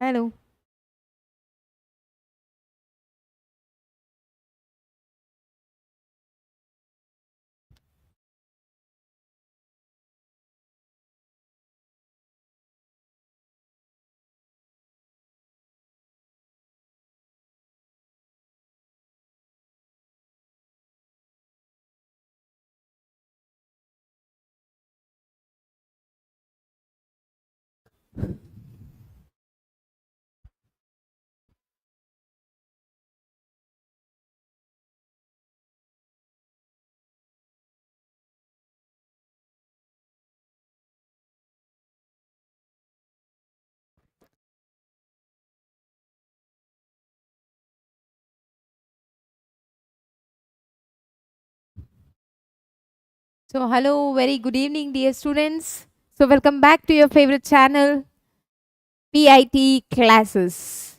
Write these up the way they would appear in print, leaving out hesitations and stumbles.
Hello. So, hello, very good evening, dear students. So, welcome back to your favorite channel, PIT classes.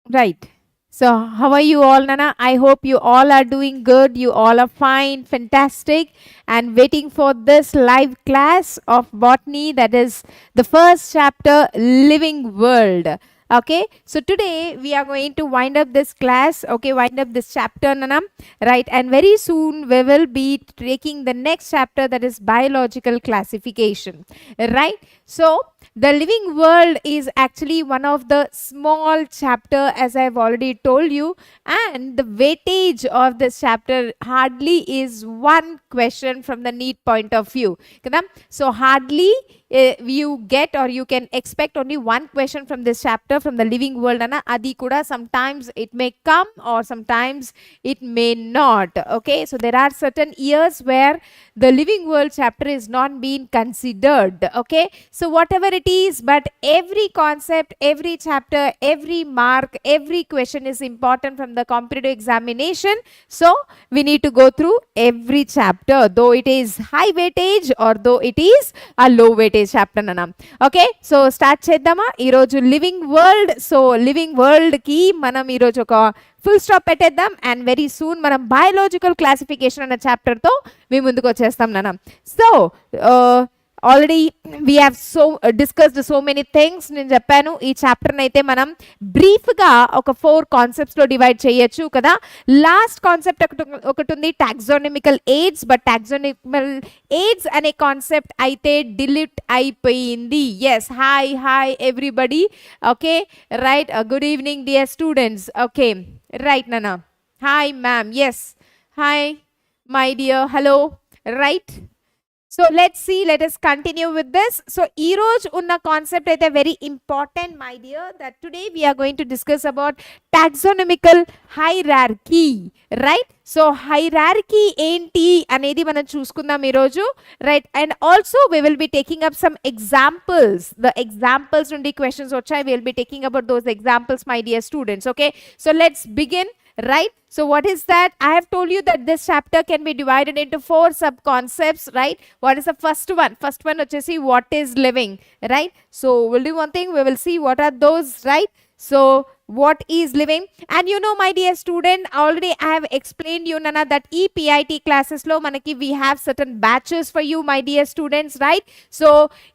Right. So, how are you all, Nana? I hope you all are doing good. You all are fine, fantastic, and waiting for this live class of botany that is the first chapter, Living World. Okay, so today we are going to wind up this class, okay, wind up this chapter, Nana, right? And very soon we will be taking the next chapter that is biological classification, right? So, the living world is actually one of the small chapter, as I've already told you, and the weightage of this chapter hardly is one question from the NEET point of view. Kada? So hardly you get or you can expect only one question from this chapter from the living world. Ana adi kuda sometimes it may come or sometimes it may not. Okay, so there are certain years where the living world chapter is not being considered. Okay, so whatever it is, but every concept, every chapter, every mark, every question is important from the competitive examination. So we need to go through every chapter, though it is high weightage or though it is a low weightage chapter, nana. Okay, so start చేద్దామా ఈరోజు living world. So living world కి మనం ఈరోజు ఒక full stop పెట్టేద్దాం and very soon మనం biological classification అనే చాప్టర్తో మీ ముందుకు వచ్చేస్తాం నాన్న. So already we have so discussed so many things. నేను చెప్పాను ఈ చాప్టర్ని అయితే మనం బ్రీఫ్గా ఒక 4 కాన్సెప్ట్స్లో డివైడ్ చేయొచ్చు కదా. లాస్ట్ కాన్సెప్ట్ ఒకటి ఉంది taxonomical aids, but taxonomical aids అనే కాన్సెప్ట్ అయితే డిలీట్ అయిపోయింది. Yes, hi hi everybody. Okay right, good evening dear students. Okay right Nana. Hi ma'am. Yes. Hi my dear. Hello. Right. So let's see, let us continue with this. So Eroj unna concept aithe very important my dear, that today we are going to discuss about taxonomical hierarchy, right? So hierarchy enti anedi manam chusukundam eroju, right? And also we will be taking up some examples. The examples nundi questions vachai, we will be taking about those examples my dear students. Okay, so let's begin. Right, so what is that? I have told you that this chapter can be divided into 4 sub concepts, right? What is the first one? First one vachesi what is living, right? So we'll do one thing, we will see what are those, right? So what is living, and you know my dear student, already I have explained you Nana that EPIT classes lo manaki we have certain batches for you my dear students, right? So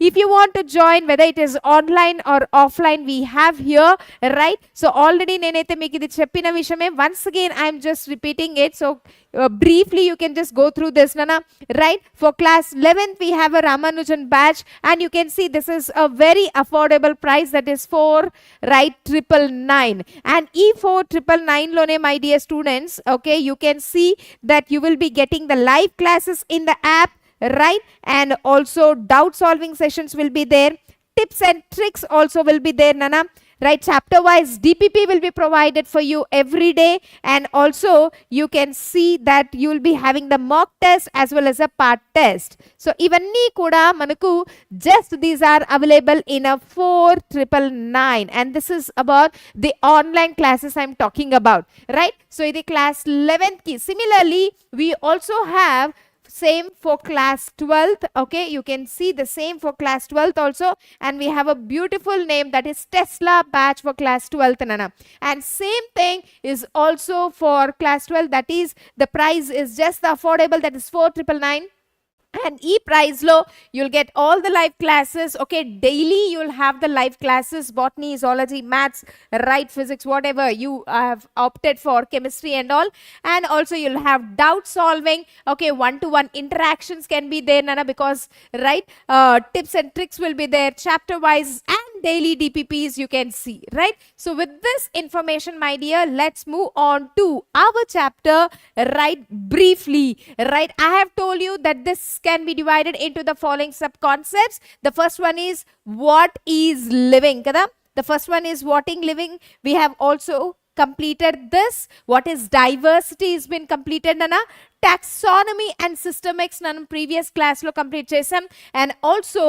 if you want to join, whether it is online or offline, we have here, right? So already nenaithe meeku idi cheppina vishayame, once again I am just repeating it. So briefly you can just go through this Nana, right? For class 11th we have a Ramanujan batch, and you can see this is a very affordable price, that is 4 right 999. And E4999 lone my dear students, okay, you can see that you will be getting the live classes in the app, right? And also doubt solving sessions will be there, tips and tricks also will be there Nana, right? Chapter wise DPP will be provided for you every day, and also you can see that you will be having the mock test as well as a part test. So ivanni kuda manaku just these are available in a 4999, and this is about the online classes I'm talking about, right? So in the class 11th ki similarly we also have same for class 12th. Okay, you can see the same for class 12th also, and we have a beautiful name, that is Tesla batch for class 12th Nana. And same thing is also for class 12, that is the price is just the affordable, that is 4999. And prize lo you'll get all the live classes. Okay, daily you'll have the live classes, botany, zoology, maths, right, physics, whatever you have opted for, chemistry and all. And also you'll have doubt solving. Okay, one-to-one interactions can be there, Nana, because right, tips and tricks will be there, chapter wise, and daily DPPs you can see, right? So with this information, my dear, let's move on to our chapter, right, briefly. Right, I have told you that this can be divided into the following sub concepts. The first one is what is living, kada? The first one is what is living. We have also completed this. What is diversity has been completed, Nana. Taxonomy and systemics మనం previous class లో complete చేసాం. And also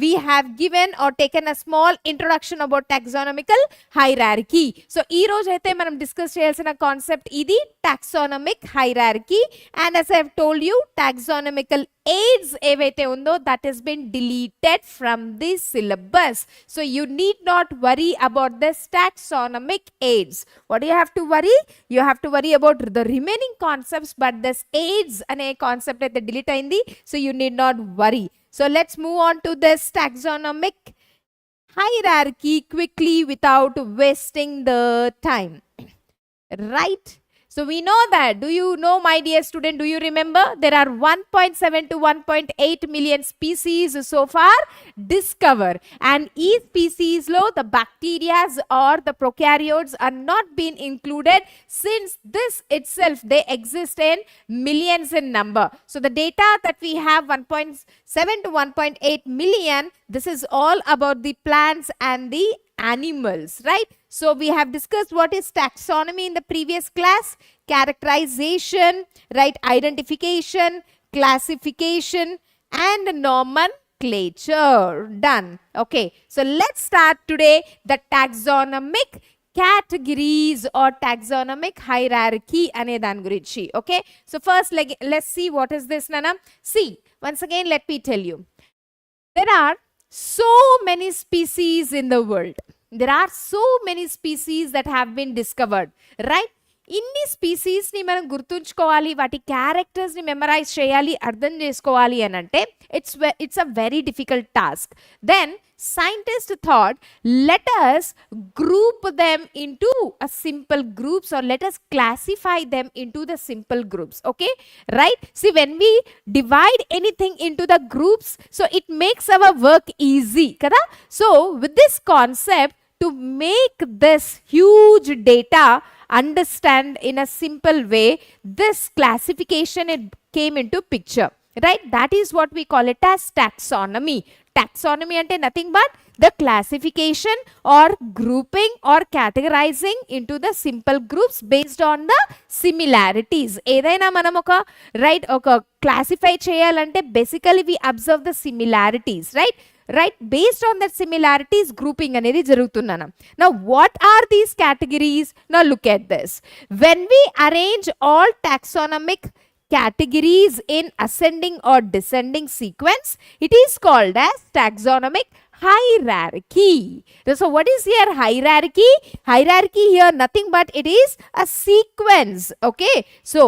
we have given or taken a small introduction about taxonomical hierarchy. So ఈ రోజు అయితే మనం discuss చేయాల్సిన concept ఇది taxonomic hierarchy. And as I have told you, taxonomical aids ఏవైతే ఉందో that has been deleted from the syllabus. So you need not worry about this taxonomic aids. What do you have to worry? You have to worry about the remaining concepts, but this aids అనే concept అయితే delete అయింది. So you need not worry. So let's move on to this taxonomic hierarchy quickly without wasting the time. Right? So we know that. Do you know, my dear student, do you remember? There are 1.7 to 1.8 million species so far discovered. And each species lo, the bacteria or the prokaryotes are not being included, since this itself, they exist in millions in number. So the data that we have, 1.7 to 1.8 million, this is all about the plants and the animals, right? So we have discussed what is taxonomy in the previous class: characterization, right, identification, classification, and nomenclature. Done. Okay, so let's start today the taxonomic categories or taxonomic hierarchy ane dan gurinchi. Okay, so first let's see what is this, Nana. See, once again let me tell you, there are so many species in the world. There are so many species that have been discovered, right? ఇన్ని స్పీసీస్ని మనం గుర్తుంచుకోవాలి, వాటి క్యారెక్టర్స్ని memorise చేయాలి, అర్థం చేసుకోవాలి అని అంటే it's a very difficult task. Then scientists thought, let us group them into a simple groups, or let us classify them into the simple groups. Okay, right? See, when we divide anything into the groups, so it makes our work easy, kada? So with this concept, to make this huge data understand in a simple way, this classification, it came into picture, right? That is what we call it as taxonomy. Taxonomy ante nothing but the classification or grouping or categorizing into the simple groups based on the similarities. ఏదైనా మనం ఒక right ఒక classify చేయాలంటే basically we observe the similarities, right? Based on that similarities, grouping అనేది జరుగుతున్నాను. Now what are these categories? Now look at this. When we arrange all taxonomic categories in ascending or descending sequence, it is called as taxonomic hierarchy. So what is here hierarchy? Hierarchy here nothing but it is a sequence. Okay, so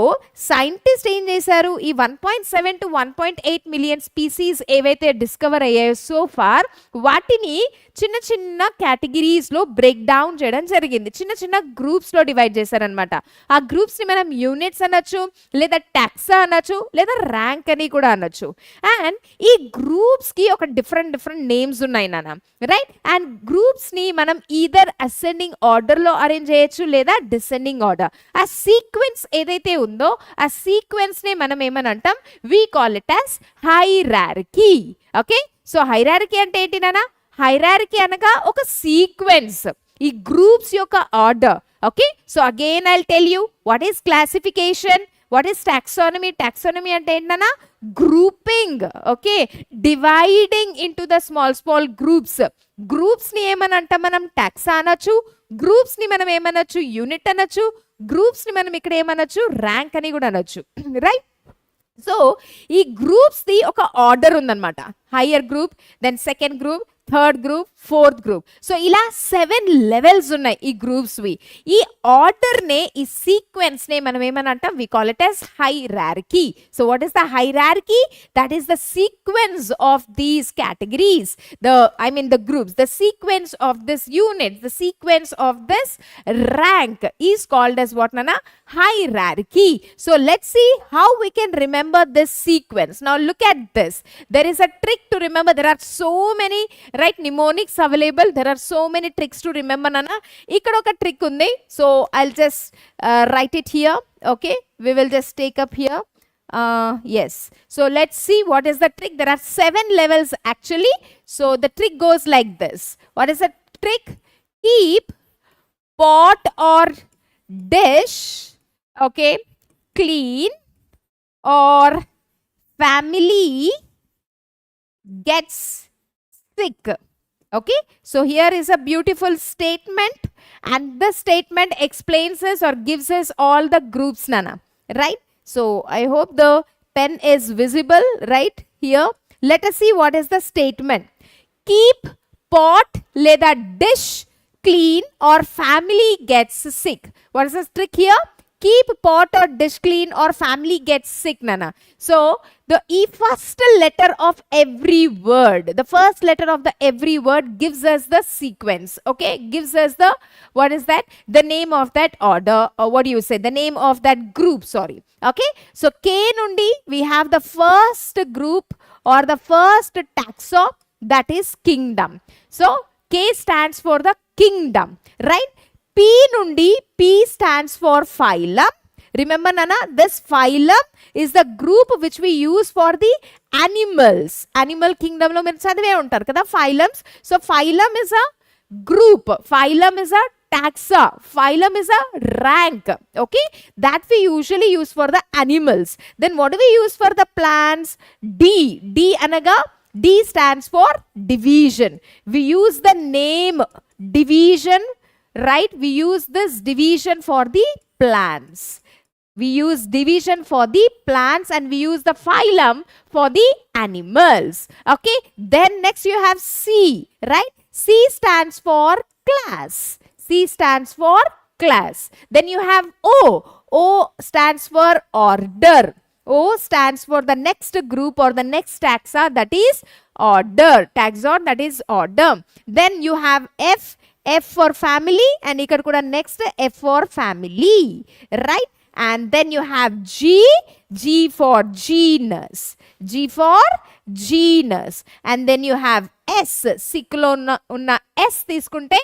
scientists ఏం చేశారు, ఈ 1.7 to 1.8 million species ఏవైతే discover అయ్యాయో so far, వాటిని చిన్న చిన్న కేటగిరీస్లో break down చేయడం జరిగింది. చిన్న చిన్న గ్రూప్స్లో డివైడ్ చేశారనమాట. ఆ గ్రూప్స్ని మనం యూనిట్స్ అనొచ్చు, లేదా టాక్సా అనొచ్చు, లేదా ర్యాంక్ అని కూడా అనొచ్చు. అండ్ ఈ గ్రూప్స్కి ఒక డిఫరెంట్ నేమ్స్ ఉన్నాయి నాన్న, రైట్? అండ్ గ్రూప్స్ని మనం ఈదర్ అసెండింగ్ ఆర్డర్లో అరేంజ్ చేయొచ్చు, లేదా డిసెండింగ్ ఆర్డర్. ఆ సీక్వెన్స్ ఏదైతే ఉందో ఆ సీక్వెన్స్ని మనం ఏమని అంటాం, we call it as hierarchy. Okay, so hierarchy అంటే ఏంటి నాన్న? హైరార్కీ అనగా ఒక సీక్వెన్స్, ఈ గ్రూప్స్ యొక్క order. Okay, so again I'll tell you what is classification, what is taxonomy. Taxonomy అంటే ఏంటన్నా? Grouping. Okay, dividing into the small groups. గ్రూప్స్ని ఏమని అంటాం మనం? టాక్సా అనొచ్చు. గ్రూప్స్ని మనం ఏమనొచ్చు? యూనిట్ అనొచ్చు. గ్రూప్స్ని మనం ఇక్కడ ఏమనొచ్చు? ర్యాంక్ అని కూడా అనొచ్చు, రైట్? సో ఈ గ్రూప్స్ది ఒక ఆర్డర్ ఉందన్నమాట. Higher group, then second group, third group, fourth group. So ఇలా 7 లెవెల్స్ ఉన్నాయి ఈ గ్రూప్స్వి. ఈ ఆర్డర్నే, ఈ సీక్వెన్స్నే మనం ఏమని అంటాం? We call it as hierarchy. So what is the hierarchy? That is the sequence of these categories, the groups, the sequence of this unit, the sequence of this rank is called as what, Nana? Hierarchy. So let's see how we can remember this sequence. Now look at this. There is a trick to remember. There are so many, right, mnemonics available. There are so many tricks to remember, Nana. Ikkada oka trick undi. So I'll just write it here. Okay, we will just take up here. Yes, so let's see what is the trick. There are 7 levels actually. So the trick goes like this. What is the trick? Keep pot or dish, okay, clean, or family gets sick. Okay, so here is a beautiful statement, and the statement explains us or gives us all the groups, Nana, right? So I hope the pen is visible right here. Let us see what is the statement. Keep pot లేదా dish clean or family gets sick. What is the trick here? Keep pot or dish clean or family gets sick, Nana. So the first letter of every word, the first letter of the every word gives us the sequence. Okay, gives us the, what is that? The name of that order, or what do you say? The name of that group, sorry. Okay, so K nundi we have the first group or the first taxa, that is kingdom. So K stands for the kingdom, right? P nundi P stands for phylum. Remember, Nana, this phylum is the group which we use for the animals. Animal kingdom lo meer chadive untaru kada phylums. So phylum is a group, phylum is a taxa, phylum is a rank. Okay, that we usually use for the animals. Then what do we use for the plants? D anaga, D stands for division. We use the name division, right? We use this division for the plants. We use division for the plants and we use the phylum for the animals. Okay, then next you have C, right? C stands for class. C stands for class. Then you have O. O stands for order. O stands for the next group or the next taxa, that is order. Taxon, that is order. Then you have F. F for family, and ikkada kuda next F for family, right? And then you have G. G for genus. G for genus. And then you have S. Siklo unna S తీసుకుంటే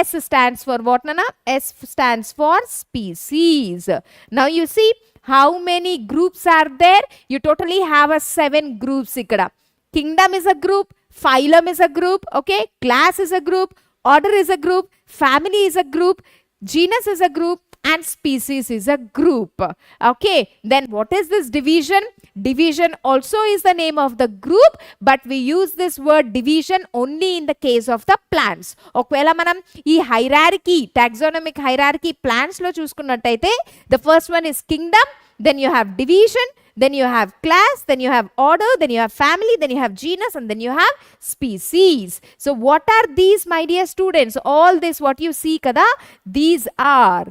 S stands for what, Nana? S stands for species. Now you see how many groups are there? You totally have a 7 groups ikkada. Kingdom is a group, phylum is a group, okay? Class is a group, order is a group, family is a group, genus is a group, and species is a group. Okay, then what is this division? Division also is the name of the group, but we use this word division only in the case of the plants. ఒకవేళ మనం ఈ hierarchy, taxonomic hierarchy plants లో చూసుకున్నట్టయితే the first one is kingdom, then you have division, then you have class, then you have order, then you have family, then you have genus, and then you have species. So what are these, my dear students? All this what you see kada, these are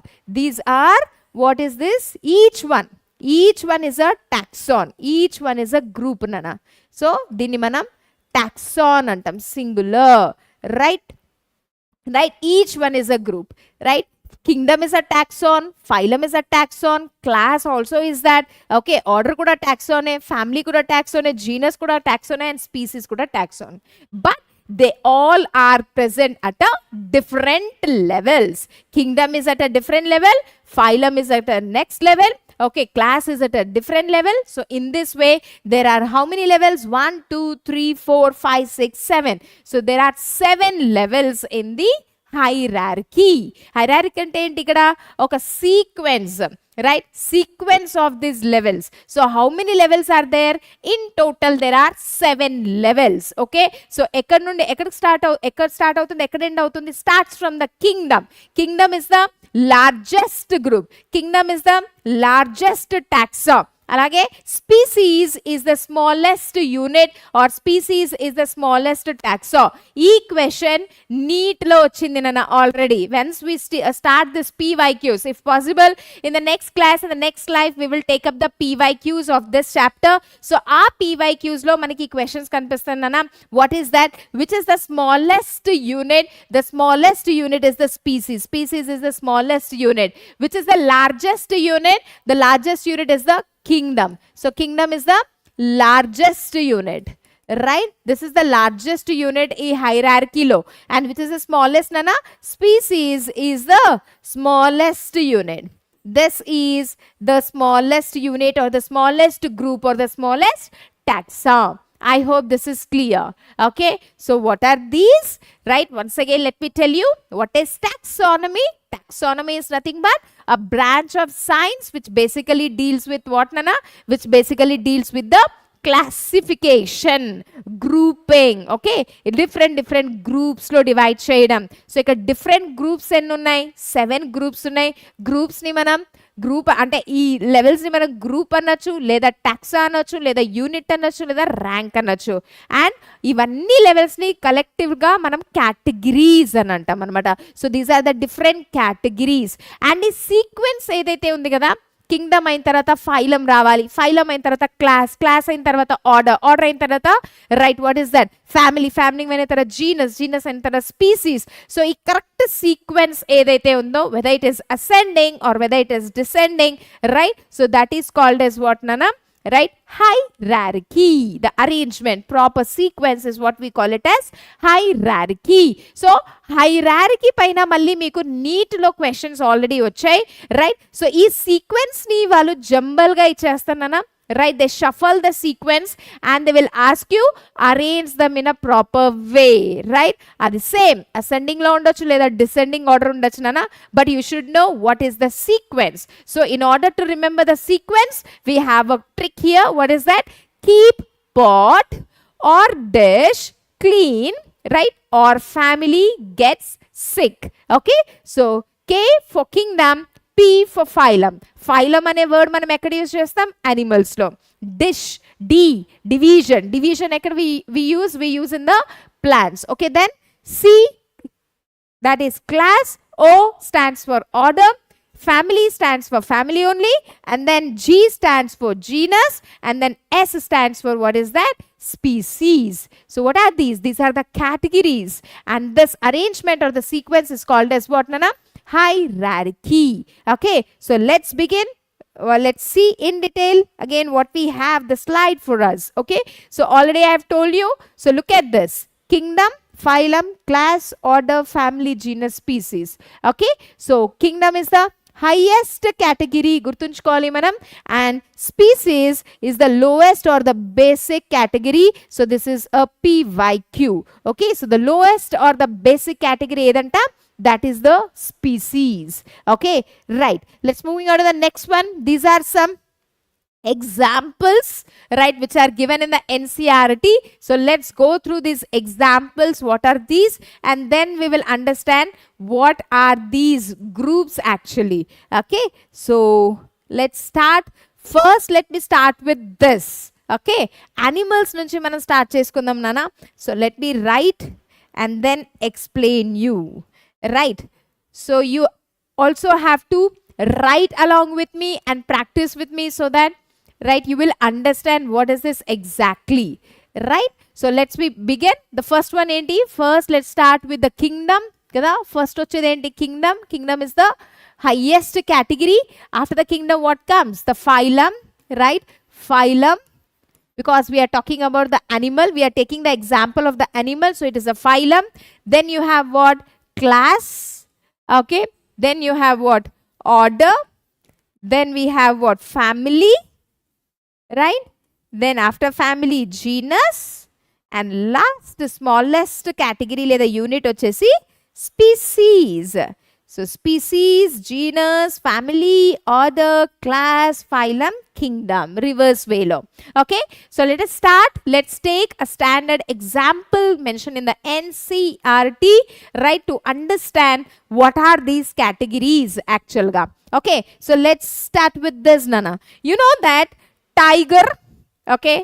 what is this? Each one is a taxon, each one is a group, Nana. So దీన్ని మనం taxon అంటాం, singular, right? Each one is a group, right? Kingdom is a taxon, phylum is a taxon, class also is that. Okay, order kuda taxon hai, family kuda taxon hai, genus kuda taxon hai, and species kuda taxon. But they all are present at a different levels. Kingdom is at a different level, phylum is at a next level, okay, class is at a different level. So in this way there are how many levels? 1 2 3 4 5 6 7. So there are 7 levels in the hierarchy. Hierarchy ante enti ikkada oka sequence, right? Sequence of these levels. So how many levels are there? In total there are 7 levels. Okay, so ekkad nundi ekkad start avutundi, ekkad end avutundi? Starts from the kingdom. Kingdom is the largest group, kingdom is the largest taxa, అలాగే species is the smallest unit or species is the smallest taxa. ఈ question నీట్లో వచ్చింది నాన్న already. Once we start this PYQs, if possible in the next class, in the next life we will take up the PYQs of this chapter. So ఆ PYQs లో మనకి questions కనిపిస్తుంది నాన్న. What is that? Which is the smallest unit? The smallest unit is the species. Species is the smallest unit. Which is the largest unit? The largest unit is the kingdom. So kingdom is the largest unit, right? This is the largest unit in hierarchy lo. And which is the smallest nana? Species is the smallest unit. This is the smallest unit or the smallest group or the smallest taxa. I hope this is clear. Okay, so what are these? Right, once again let me tell you what is taxonomy. Taxonomy is nothing but a branch of science which basically deals with what nana? Which basically deals with the classification, grouping. Okay, different groups lo divide cheyadam. So ఇక్కడ different groups ఎన్ని ఉన్నాయి? 7 groups ఉన్నాయి. Groups ని మనం group అంటే ఈ levels ని మనం గ్రూప్ అనొచ్చు, లేదా టాక్సా అనొచ్చు, లేదా యూనిట్ అనొచ్చు, లేదా ర్యాంక్ అనొచ్చు. అండ్ ఇవన్నీ లెవెల్స్ ని కలెక్టివ్ గా మనం కేటగిరీస్ అని అంటాం అనమాట. So these are the different categories. And ఈ సీక్వెన్స్ ఏదైతే ఉంది కదా, కింగ్డమ్ అయిన తర్వాత ఫైలం రావాలి, ఫైలం అయిన తర్వాత క్లాస్, క్లాస్ అయిన తర్వాత ఆర్డర్, ఆర్డర్ అయిన తర్వాత right what is that family, family అయిన తర్వాత జీనస్, జీనస్ అయిన తర్వాత స్పీసీస్. సో ఈ కరెక్ట్ సీక్వెన్స్ ఏదైతే ఉందో, whether it is ascending or whether it is descending, right, so that is called as what nana? Right, hierarchy. The arrangement, proper sequence is what we call it as hierarchy. So hierarchy పైన మళ్ళీ మీకు నీట్లో questions already వచ్చాయి, right. So ఈ sequence ని వాళ్ళు జంబల్ గా ఇచ్చేస్తానన్నా, right? They shuffle the sequence and they will ask you arrange them in a proper way, right? Adi same ascending lo undochu leda descending order undochu nana, but you should know what is the sequence. So in order to remember the sequence, we have a trick here. What is that? Keep pot or dish clean, right? Or family gets sick. Okay, so K for kingdom, P for phylum. Phylum అనే word మనం ఎక్కడ use చేస్తాం? animals లో. Dish, D, division. Division ఎక్కడ we use in the plants. Okay, then C, that is class. O stands for order. Family stands for family only. And then G stands for genus. And then S stands for what is that? Species. So what are these? These are the categories. And this arrangement or the sequence is called as what, Nana? Hierarchy. Okay, so let's begin. Well, let's see in detail again what we have the slide for us. Okay, so already I have told you. So look at this: kingdom, phylum, class, order, family, genus, species. Okay, so kingdom is the highest category, gurtunchukovali manam, and species is the lowest or the basic category. So this is a PYQ. Okay, so the lowest or the basic category edanta, that is the species. Okay, right, let's moving on to the next one. These are some examples, right, which are given in the NCERT. So let's go through these examples. What are these? And then we will understand what are these groups actually. Okay, so let's start. First let me start with this. Okay, animals nunchi manam start cheskundam nana. So let me write and then explain you. Right, so you also have to write along with me and practice with me so that, right, you will understand what is this exactly, right? So let's begin. The first one enti? First let's start with the kingdom kada. First vachedi enti? Kingdom. Kingdom is the highest category. After the kingdom what comes? The phylum, right? Phylum, because we are talking about the animal, we are taking the example of the animal, so it is a phylum. Then you have what? Class. Okay, then you have what? Order. Then we have what? Family, right? Then after family, genus, and last smallest category లేదా unit వచ్చేసి species. So species, genus, family, order, class, phylum, kingdom, reverse way lo. Okay, so let us start. Let's take a standard example mentioned in the NCERT, right, to understand what are these categories actual ga. Okay, so let's start with this, Nana. You know that tiger, okay,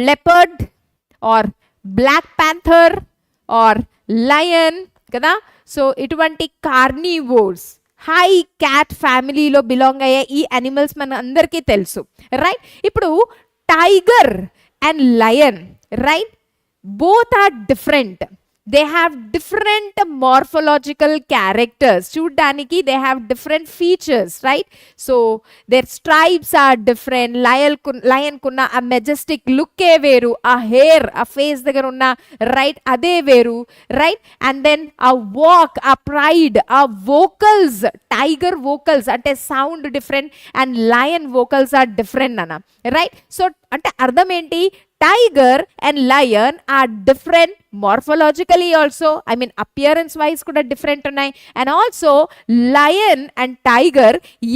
leopard or black panther or lion కదా. So ఇటువంటి carnivores high cat ఫ్యామిలీలో belong అయ్యే ఈ animals మన అందరికీ తెలుసు, right. ఇప్పుడు tiger and lion, right, both are different. They have different morphological characters. చూడ్డానికి they have different features, right? So their stripes are different. Lion కున్న ఆ మెజెస్టిక్ లుక్కే వేరు, ఆ హెయిర్, ఆ ఫేస్ దగ్గర ఉన్న రైట్ అదే వేరు, right. And then uh walk, uh pride, uh vocals, tiger vocals అంటే sound different and lion vocals are different అన్న, రైట్. సో అంటే అర్థం ఏంటి, tiger and lion are different morphologically also, I mean appearance wise kuda different unnai. And also lion and tiger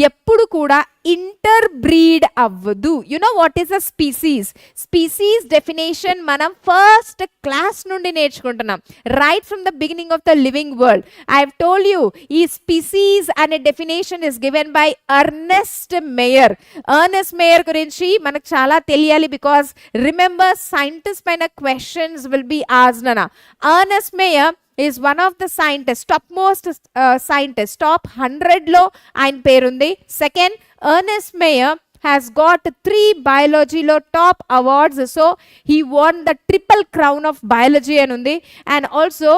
eppudu kuda interbreed avvadu. You know what is a species? Species definition manam first class nundi నేర్చుకుంటున్నాం, right from the beginning of the living world. I have told you ee species ane definition is given by Ernest Mayr. Ernest Mayr gurinchi manaku chaala teliyali, because remember scientists paina questions will be asked. Ernest Mayr is one of the scientists, topmost scientist, top 100 లో ఆయన పేరుంది. Second, Ernest Mayr has got 3 biology లో top awards. So he won the triple crown of biology అని ఉంది. And also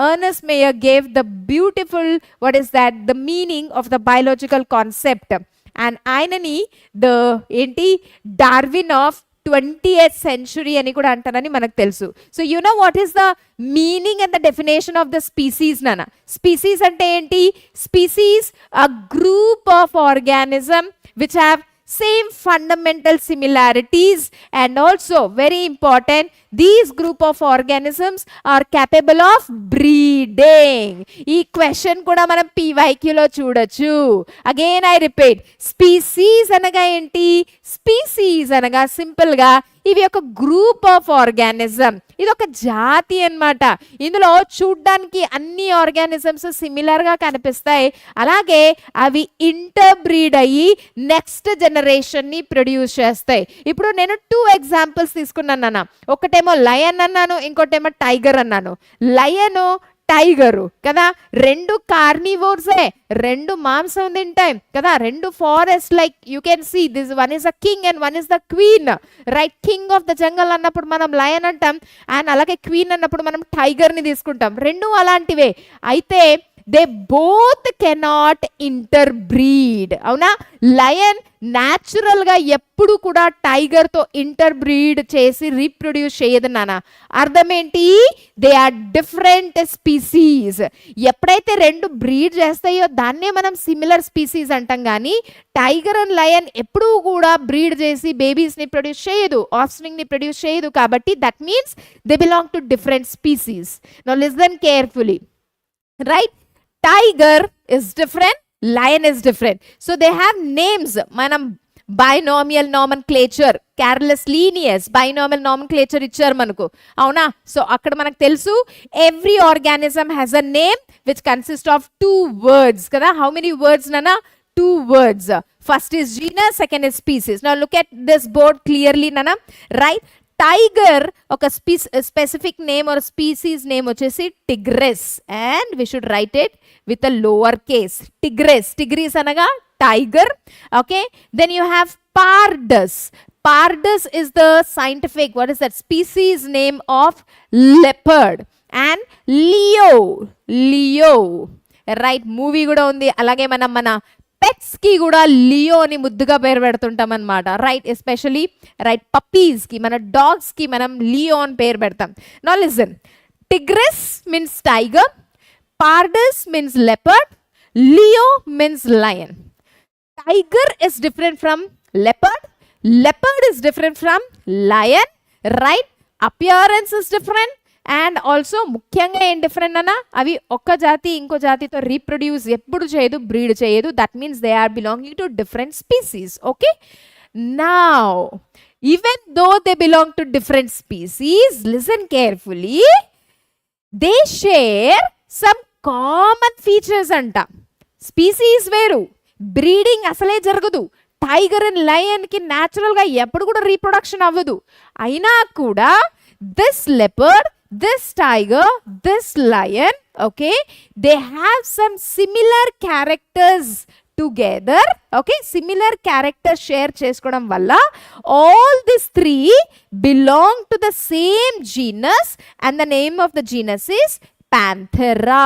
Ernest Mayr gave the beautiful, what is that, the meaning of the biological concept. And ఆయనని the ఏంటి Darwin of 20th century అని కూడా అంటారని మనకు తెలుసు. So you know what is the meaning and the definition of the species నాన్న. Species అంటే ఏంటి? Species a group of organism which have same fundamental similarities, and also very important, these group of organisms are capable of breeding. ఈ question కూడా మనం PYQ లో చూడొచ్చు. Again I repeat, species అనగా ఏంటి? స్పీసీస్ అనగా సింపుల్ గా ఇవి ఒక గ్రూప్ ఆఫ్ ఆర్గానిజం, ఇది ఒక జాతి అన్నమాట. ఇందులో చూడ్డానికి అన్ని ఆర్గానిజమ్స్ సిమిలర్ గా కనిపిస్తాయి, అలాగే అవి ఇంటర్బ్రీడ్ అయ్యి నెక్స్ట్ జనరేషన్ ని ప్రొడ్యూస్ చేస్తాయి. ఇప్పుడు నేను 2 ఎగ్జాంపుల్స్ తీసుకున్నాను అన్న, ఒకటేమో లయన్ అన్నాను, ఇంకోటేమో టైగర్ అన్నాను. లయను టైగరు కదా, రెండు కార్నివోర్సే, రెండు మాంసం తింటాయి కదా, రెండు forest like you can see this one is a king and one is the queen, right. King of the jungle అన్నప్పుడు మనం లయన్ అంటాం, అండ్ అలాగే క్వీన్ అన్నప్పుడు మనం టైగర్ని తీసుకుంటాం. రెండు అలాంటివే. అయితే దే బోత్ కెనాట్ ఇంటర్బ్రీడ్, అవునా. లయన్ న్యాచురల్ గా ఎప్పుడు కూడా టైగర్ తో ఇంటర్బ్రీడ్ చేసి రీప్రొడ్యూస్ చేయదు నాన్న. అర్థం ఏంటి? They are different species. ఎప్పుడైతే రెండు బ్రీడ్ చేస్తాయో దాన్నే మనం సిమిలర్ స్పీసీస్ అంటాం, కానీ టైగర్ అండ్ లయన్ ఎప్పుడూ కూడా బ్రీడ్ చేసి బేబీస్ ని ప్రొడ్యూస్ చేయదు, ఆఫ్స్ప్రింగ్ ని ప్రొడ్యూస్ చేయదు. కాబట్టి that means they belong to different species. Now listen carefully, right. Tiger is different, lion is different. So they have names. Manam binomial nomenclature, Carolus Linnaeus binomial nomenclature ఇచ్చారు మనకు, అవునా. So అక్కడ మనకు తెలుసు every organism has a name which consists of 2 words కదా. How many words nana? 2 words. First is genus, second is species. Now look at this board clearly nana, right. Tiger ఒక specific name or species name వచ్చేసి tigris, and we should write it with a lower case. Tigris, tigris అనగా tiger, okay. Then you have pardus. Pardus is the scientific, what is that, species name of leopard. And Leo, right, movie కూడా ఉంది. అలాగే మన pets కి కూడా Leo అని ముద్దుగా పేరు పెడుతుంటాం అనమాట, రైట్. ఎస్పెషలీ రైట్ పప్పీస్ కి, మన డాగ్స్ కి మనం లియో అని పేరు పెడతాం. Now listen, tigris means tiger, pardus means leopard, leo means lion. Tiger is different from leopard, leopard is different from lion, right. Appearance is different, and also ముఖ్యంగా ఏం different అన్న, అవి ఒక్క జాతి ఇంకో జాతితో రీప్రొడ్యూస్ ఎప్పుడు చేయదు, బ్రీడ్ చేయదు. That means they are belonging to different species, okay. Now even though they belong to different species, listen carefully, they share some common features అంట. స్పీసీస్ వేరు, బ్రీడింగ్ అసలే జరగదు. టైగర్ అండ్ లయన్కి న్యాచురల్గా ఎప్పుడు కూడా రీప్రొడక్షన్ అవ్వదు. అయినా కూడా this leopard, this tiger, this lion, okay, they have some similar characters together, okay, similar characters share చేసుకోవడం వల్ల all these three belong to the same genus and the name of the genus is Panthera.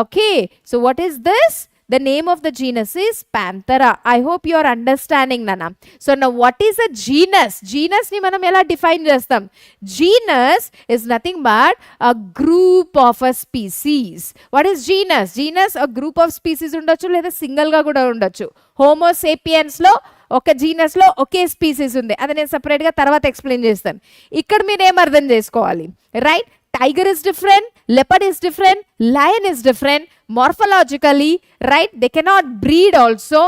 Okay, so what is this? The name of the genus is Panthera. I hope you are understanding, Nana. So now what is a genus? Genus ni manam ela define chestam. Genus is nothing but a group of a species. What is genus? Genus a group of species undachu leda single ga kuda undachu. Homo sapiens lo ఒక genus లో ఒకే species ఉంది, అది నేను separate గా తర్వాత explain చేస్తాను. ఇక్కడ మీరు ఏం అర్థం చేసుకోవాలి, right? Tiger is different, leopard is different, lion is different morphologically, right? They cannot breed also,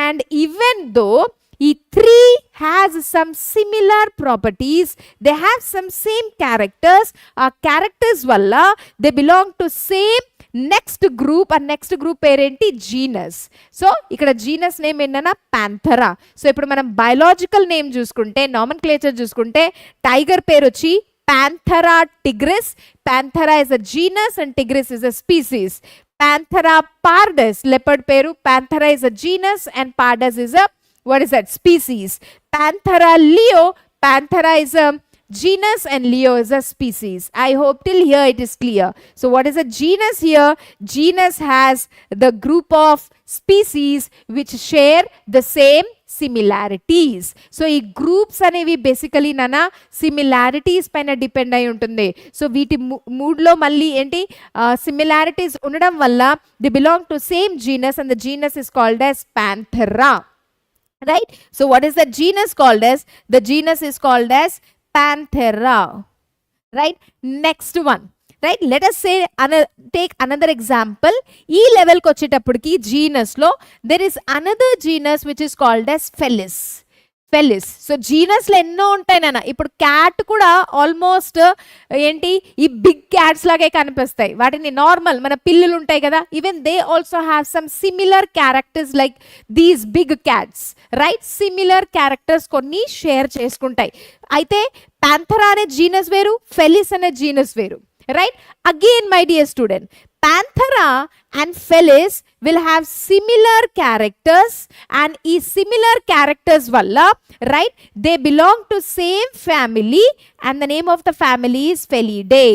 and even though ఈ three has some similar properties, they have some same characters, ఆ characters వల్ల they belong to same next group. ఆ next group పేరేంటి? Genus. So ఇక్కడ genus name ఏంటన్నా? ప్యాంథరా. So ఇప్పుడు మనం biological name చూసుకుంటే, నామన్క్లేచర్ చూసుకుంటే, టైగర్ పేరు వచ్చి Panthera tigris. Panthera is a genus and tigris is a species. Panthera pardus, leopard peru. Panthera is a genus and pardus is a, what is that? Species. Panthera leo. Panthera is a genus and Leo is a species. I hope till here it is clear. So what is a genus here? Genus has the group of species which share the same similarities. So ఈ groups అనేవి basically నానా similarities పైన depend అయి ఉంటుంది. So వీటి మూడ్లో మళ్ళీ ఏంటి సిమిలారిటీస్ ఉండడం వల్ల the belong to same genus and the genus is called as Panthera. Right? So what is the genus called as? The genus is called as Panthera. Right? Next one. Right? Let us say take another example. ఈ లెవెల్కి వచ్చేటప్పటికి జీనస్లో there is another genus which is called as Felis. Felis. So జీనస్లో ఎన్నో ఉంటాయి నాన్న. ఇప్పుడు cat కూడా ఆల్మోస్ట్ ఏంటి ఈ బిగ్ క్యాట్స్ లాగే కనిపిస్తాయి. వాటిని నార్మల్ మన పిల్లులు ఉంటాయి కదా, even they also have some similar characters like these big cats, right? Similar characters కొన్ని షేర్ చేసుకుంటాయి. అయితే ప్యాంథరా అనే జీనస్ వేరు, ఫెలిస్ అనే జీనస్ వేరు, right? Again my dear student, Panthera and Felis will have similar characters, and ఈ similar characters వల్ల, right, they belong to same family and the name of the family is Felidae.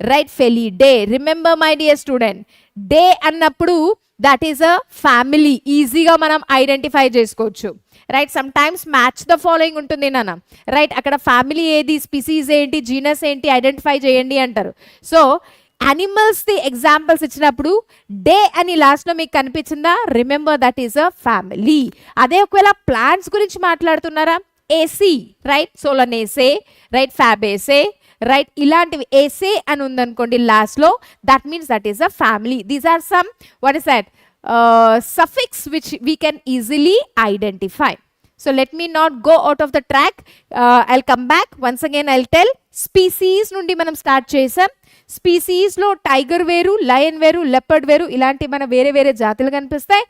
Right? Felidae. Remember my dear student, day అన్నప్పుడు that is a family. ఈజీగా మనం identify చేసుకోవచ్చు, right? Some times match the following ఉంటుంది నాన్న, right? అక్కడ family ఏది, species ఏంటి, genus ఏంటి ఐడెంటిఫై చేయండి అంటారు. సో యానిమల్స్ది ఎగ్జాంపుల్స్ ఇచ్చినప్పుడు డే అని లాస్ట్లో మీకు కనిపించిందా? Remember that is a family. అదే ఒకవేళ ప్లాంట్స్ గురించి మాట్లాడుతున్నారా, aceae, right? Solanaceae, right? Fabaceae, right? ఇలాంటివి ఏసే అని ఉందనుకోండి లాస్ట్లో, that means that is a family. These are some, what is that, suffix which we can easily identify. So let me not go out of the track. I'll come back. Once again I'll tell. Species నుండి మనం start చేసాం. స్పీసీస్లో tiger వేరు, lion వేరు, leopard వేరు, ఇలాంటి మన వేరే వేరే జాతులు కనిపిస్తాయి.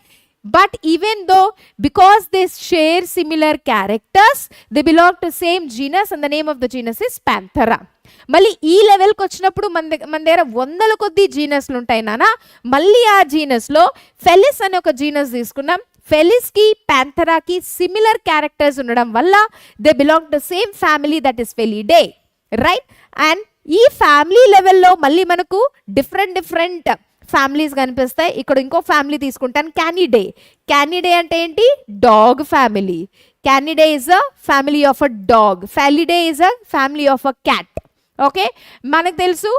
But even though because they share similar characters, they belong to same genus and the name of the genus is Panthera. మళ్ళీ ఈ లెవెల్కి వచ్చినప్పుడు మన దగ్గర వందల కొద్ది జీనస్లు ఉంటాయి నాన్న. మళ్ళీ ఆ జీనస్లో ఫెలిస్ అనే ఒక జీనస్ తీసుకున్నాం. ఫెలిస్కి ప్యాంథరాకి సిమిలర్ క్యారెక్టర్స్ ఉండడం వల్ల they belong to same family, that is Felidae, right? And ఈ ఫ్యామిలీ లెవెల్లో మళ్ళీ మనకు డిఫరెంట్ ఫ్యామిలీస్ కనిపిస్తాయి. ఇక్కడ ఇంకో ఫ్యామిలీ తీసుకుంటాను, క్యానిడే. క్యానిడే అంటే ఏంటి? Dog family. Canidae is a family of a dog. Felidae is a family of a cat. Okay, మనకు తెలుసు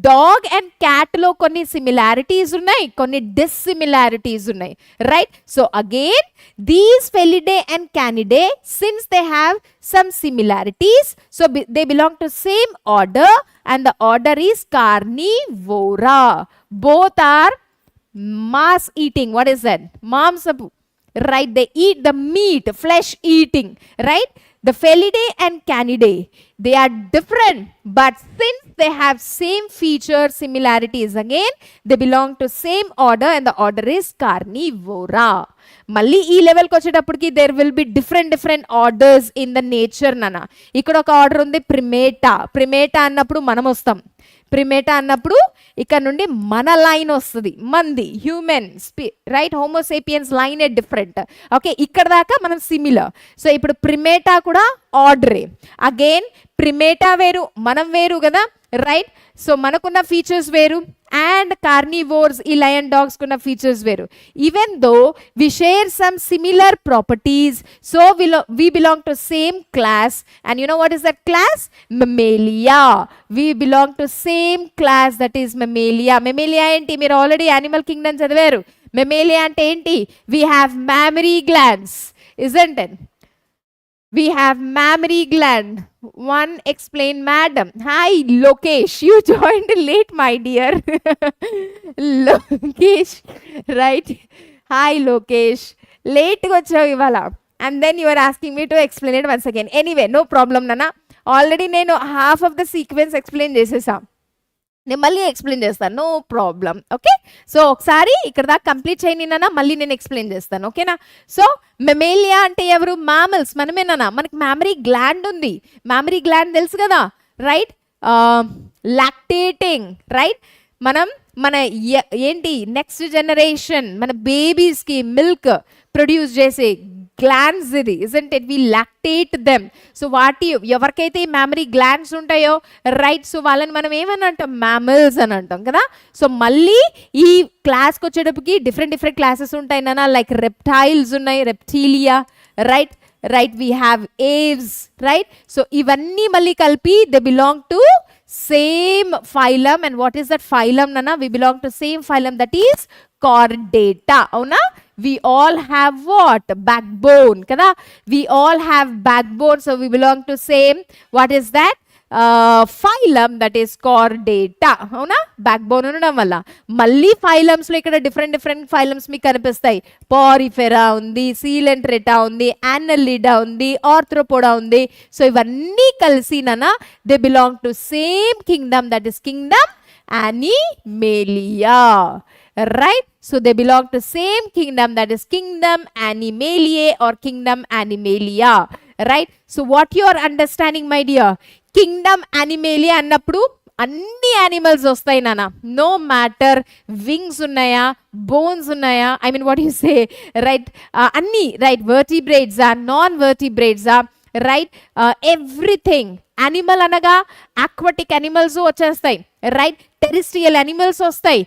డాగ్ అండ్ క్యాట్లో కొన్ని సిమిలారిటీస్ ఉన్నాయి, కొన్ని డిస్సిమిలారిటీస్ ఉన్నాయి, right? So again these Felidae and Canidae, since they have some similarities, so they belong to same order and the order is Carnivora. Both are mass eating. What is that? Mamsapu. Right? They eat the meat, flesh eating. Right? the Felidae and Canidae, they are different, but since they have same feature similarities, again they belong to same order and the order is Carnivora. మళ్ళీ ఈ లెవెల్కి వచ్చేటప్పటికి there will be different orders in the nature నాన్న. ఇక్కడ ఒక order ఉంది ప్రిమేటా అన్నప్పుడు మనం వస్తాం. ప్రిమేటా అన్నప్పుడు ఇక్కడ నుండి మన లైన్ వస్తుంది, మంది human right, Homo sapiens line a different. Okay, ఇక్కడ దాకా మనం సిమిలర్. సో ఇప్పుడు ప్రిమేటా కూడా ఆర్డరే. అగైన్ ప్రిమేటా వేరు, మనం వేరు కదా, రైట్. సో మనకున్న ఫీచర్స్ వేరు అండ్ కార్నివోర్స్ ఈ లయన్ డాగ్స్ కున్న ఫీచర్స్ వేరు. Even though we share some similar properties, so we belong to same class, and you know what is that class? Mammalia. We belong to same class, that is Mammalia. Mammalia ఏంటి? మీరు already animal Kingdom చదివారు. Mammalia అంటే ఏంటి? We have mammary glands, isn't it? We have mammary gland. One explain, madam. Hi Lokesh, you joined late my dear. Lokesh, right? Hi Lokesh, late వచ్చావు ఇవాళ, and then you are asking me to explain it once again. Anyway, no problem nana, already నేను half of the sequence explain చేసేసా, నేను మళ్ళీ explain చేస్తాను, no problem. Okay, so ఒకసారి ఇక్కడ దాకా కంప్లీట్ చేయనినా మళ్ళీ నేను ఎక్స్ప్లెయిన్ చేస్తాను, ఓకేనా. సో మెమేలియా అంటే ఎవరు? మామల్స్, మనమేనా. మనకి మ్యామరీ గ్లాండ్ ఉంది, మ్యామరీ గ్లాండ్ తెలుసు కదా, రైట్. Lactating, right. మన ఏంటి నెక్స్ట్ జనరేషన్ మన బేబీస్కి మిల్క్ ప్రొడ్యూస్ చేసే గ్లాండ్స్ ఇది, isn't it? We lactate them. So ఎవరికైతే ఈ మ్యామరీ గ్లాండ్స్ ఉంటాయో, రైట్, సో వాళ్ళని మనం ఏమని అంటాం? మ్యామల్స్ అని అంటాం కదా. సో మళ్ళీ ఈ క్లాస్కి వచ్చేటప్పటికి డిఫరెంట్ క్లాసెస్ ఉంటాయి నాన్న, లైక్ రెప్టైల్స్ ఉన్నాయి, Reptilia, right. We have Aves, right. So ఇవన్నీ మళ్ళీ కలిపి they belong to same phylum, and what is that phylum nana? We belong to same phylum, that is Chordata. Avuna? We all have what? Backbone kada. We all have backbone, so we belong to same, what is that? Phylum, that is Chordata. అవునా? Backbone ఉండడం వల్ల మళ్ళీ ఫైలమ్స్లో ఇక్కడ different phylums మీకు కనిపిస్తాయి. పారిఫెరా ఉంది, సీలెంట్రెటా ఉంది, యానలిడా ఉంది, ఆర్థ్రోపోడా ఉంది. సో ఇవన్నీ కలిసి నానా they belong to same Kingdom, that is Kingdom Animalia, right? So they belong to same kingdom, that is kingdom Animaliae or kingdom Animalia, right? So what you are understanding, my dear? Kingdom Animalia అన్నప్పుడు అన్ని animals వస్తాయి నాన్న, no matter wings ఉన్నాయా, bones ఉన్నాయా, I mean what you say, right, అన్ని, right, వర్టిబ్రేట్సా, non వర్టిబ్రేట్సా, right, everything. Animal అనగా ఆక్వాటిక్ యానిమల్స్ వచ్చేస్తాయి, రైట్, టెరిస్ట్రియల్ యానిమల్స్ వస్తాయి,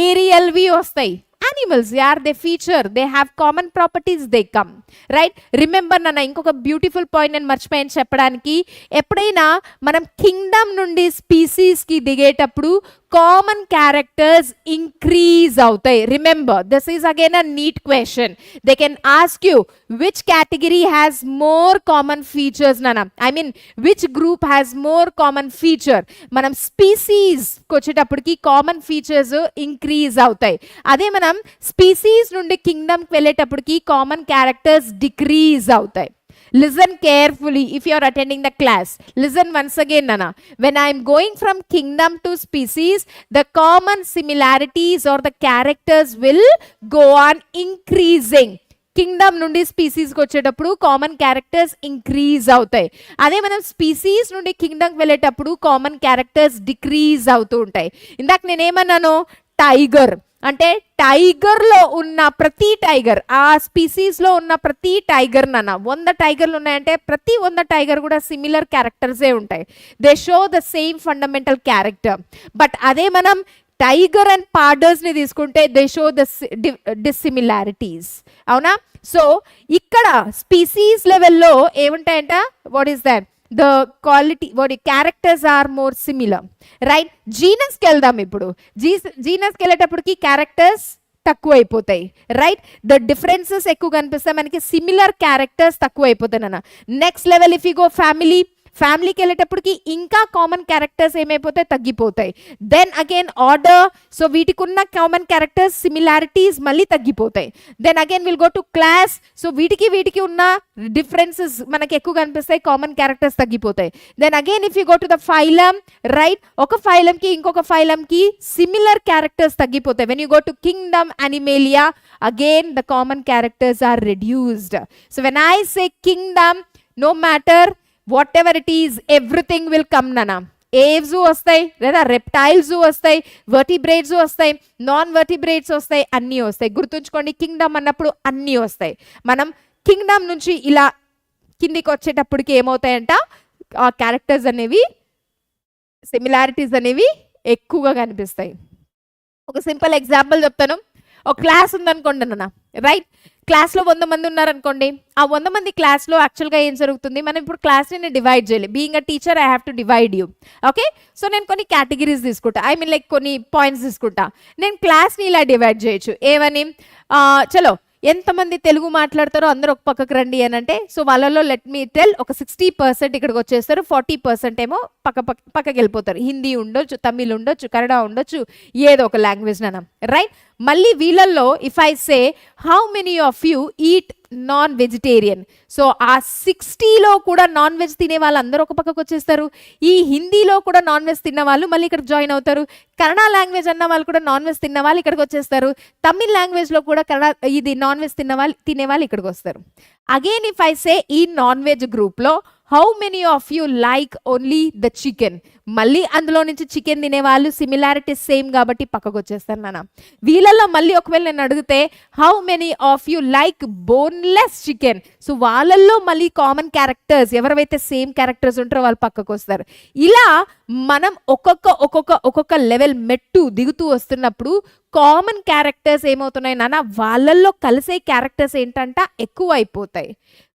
ఏరియల్వి వస్తాయి. Animals, yeah, they feature, they have common properties, they come, right? Remember nana, ఇంకొక బ్యూటిఫుల్ పాయింట్ నేను మర్చిపోయాను చెప్పడానికి. ఎప్పుడైనా మనం కింగ్డమ్ నుండి స్పీసీస్కి దిగేటప్పుడు కామన్ క్యారెక్టర్స్ ఇంక్రీజ్ అవుతాయి. Remember, this is again a NEET question. They can ask you which category has more common features నాన్న, I mean which group has more common feature. మనం స్పీసీస్కి వచ్చేటప్పటికి కామన్ ఫీచర్స్ ఇంక్రీజ్ అవుతాయి. అదే మనం species నుండి కింగ్డమ్కి వెళ్ళేటప్పటికి కామన్ క్యారెక్టర్స్ డిక్రీజ్ అవుతాయి. Listen carefully if you are attending the class. Listen once again nana, when I am going from kingdom to species, the common similarities or the characters will go on increasing. Kingdom నుండి స్పీసీస్కి వచ్చేటప్పుడు common characters increase అవుతాయి. అదే మనం species నుండి కింగ్డమ్కి వెళ్ళేటప్పుడు common characters decrease అవుతూ ఉంటాయి. ఇందాక నేనేమన్నాను? టైగర్ అంటే టైగర్లో ఉన్న ప్రతి టైగర్, ఆ స్పీసీస్లో ఉన్న ప్రతి టైగర్ నాన్న, 100 టైగర్లు ఉన్నాయంటే ప్రతి 100 టైగర్ కూడా సిమిలర్ క్యారెక్టర్సే ఉంటాయి. They show the same fundamental character. But అదే మనం టైగర్ అండ్ పాడర్స్ని తీసుకుంటే దే షో ద డిస్సిమిలారిటీస్, అవునా? సో ఇక్కడ స్పీసీస్ లెవెల్లో ఏముంటాయంట? What is that? the quality, what characters are more similar, right? జీనస్కి వెళ్దాం ఇప్పుడు. జీనస్కి వెళ్ళేటప్పటికి క్యారెక్టర్స్ తక్కువ అయిపోతాయి, రైట్? ద డిఫరెన్సెస్ ఎక్కువ కనిపిస్తాయి మనకి, సిమిలర్ క్యారెక్టర్స్ తక్కువ అయిపోతాయి అన్న. Next level if you go family, ఫ్యామిలీకి వెళ్ళేటప్పటికి ఇంకా కామన్ క్యారెక్టర్స్ ఏమైపోతాయి, తగ్గిపోతాయి. దెన్ అగైన్ ఆర్డర్, సో వీటికి ఉన్న కామన్ క్యారెక్టర్స్ సిమిలారిటీస్ మళ్ళీ తగ్గిపోతాయి. Then again will go to class, so వీటికి ఉన్న డిఫరెన్సెస్ మనకి ఎక్కువ కనిపిస్తాయి, కామన్ క్యారెక్టర్స్ తగ్గిపోతాయి. Then again if you go to the phylum, right, ఒక ఫైలంకి ఇంకొక ఫైలంకి సిమిలర్ క్యారెక్టర్స్ తగ్గిపోతాయి. When you go to kingdom, Animalia, again the common characters are reduced. So when I say kingdom, no matter whatever it is, everything will come nana. Aves వస్తాయి, లేదా reptiles వస్తాయి, vertebrates వస్తాయి, non vertebrates వస్తాయి, అన్నీ వస్తాయి. గుర్తుంచుకోండి, Kingdom అన్నప్పుడు అన్నీ వస్తాయి. మనం కింగ్డమ్ నుంచి ఇలా కిందికి వచ్చేటప్పటికి ఏమవుతాయంట, ఆ క్యారెక్టర్స్ అనేవి, సిమిలారిటీస్ అనేవి ఎక్కువగా కనిపిస్తాయి. ఒక సింపుల్ ఎగ్జాంపుల్ చెప్తాను. ఒక క్లాస్ ఉందనుకోండి అన్న, రైట్, క్లాస్లో 100 మంది ఉన్నారనుకోండి. ఆ 100 మంది క్లాస్లో యాక్చువల్గా ఏం జరుగుతుంది, మనం ఇప్పుడు క్లాస్ని నేను డివైడ్ చేయాలి. Being a teacher I have to divide you, okay. So నేను కొన్ని కేటగిరీస్ తీసుకుంటా, ఐ మీన్ లైక్ కొన్ని పాయింట్స్ తీసుకుంటా. నేను క్లాస్ని ఇలా డివైడ్ చేయొచ్చు. ఏమని, చలో ఎంతమంది తెలుగు మాట్లాడతారో అందరూ ఒక పక్కకు రండి అని అంటే, సో వాళ్ళలో లెట్ మీ టెల్ ఒక 60% ఇక్కడికి వచ్చేస్తారు, 40% ఏమో పక్కకి వెళ్ళిపోతారు. హిందీ ఉండొచ్చు, తమిళ్ ఉండొచ్చు, కన్నడ ఉండొచ్చు, ఏదో ఒక లాంగ్వేజ్ నాన్న, రైట్. మళ్ళీ వీళ్ళల్లో if I say how many of you eat non vegetarian, so ఆ 60లో కూడా నాన్ వెజ్ తినే వాళ్ళు అందరూ ఒక పక్కకు వచ్చేస్తారు. ఈ హిందీలో కూడా నాన్ వెజ్ తిన్న వాళ్ళు మళ్ళీ ఇక్కడ జాయిన్ అవుతారు. కన్నడ లాంగ్వేజ్ అన్న వాళ్ళు కూడా నాన్ వెజ్ తిన్న వాళ్ళు ఇక్కడికి వచ్చేస్తారు. తమిళ్ లాంగ్వేజ్లో కూడా ఇది నాన్ వెజ్ తినే వాళ్ళు ఇక్కడికి వస్తారు. అగైన్ ఇఫ్ ఐ సే ఈ నాన్ వెజ్ గ్రూప్లో how many of you like only the chicken, మళ్ళీ అందులో నుంచి చికెన్ తినేవాళ్ళు సిమిలారిటీస్ సేమ్ కాబట్టి పక్కకు వచ్చేస్తాను నాన్న. వీళ్ళల్లో మళ్ళీ ఒకవేళ నేను అడిగితే how many of you like boneless chicken, so వాళ్ళల్లో మళ్ళీ కామన్ క్యారెక్టర్స్ ఎవరైతే సేమ్ క్యారెక్టర్స్ ఉంటారో వాళ్ళు పక్కకు వస్తారు. ఇలా మనం ఒక్కొక్క లెవెల్ మెట్టు దిగుతూ వస్తున్నప్పుడు కామన్ క్యారెక్టర్స్ ఏమవుతున్నాయి నాన్న, వాళ్ళల్లో కలిసే క్యారెక్టర్స్ ఏంటంట ఎక్కువ అయిపోతాయి.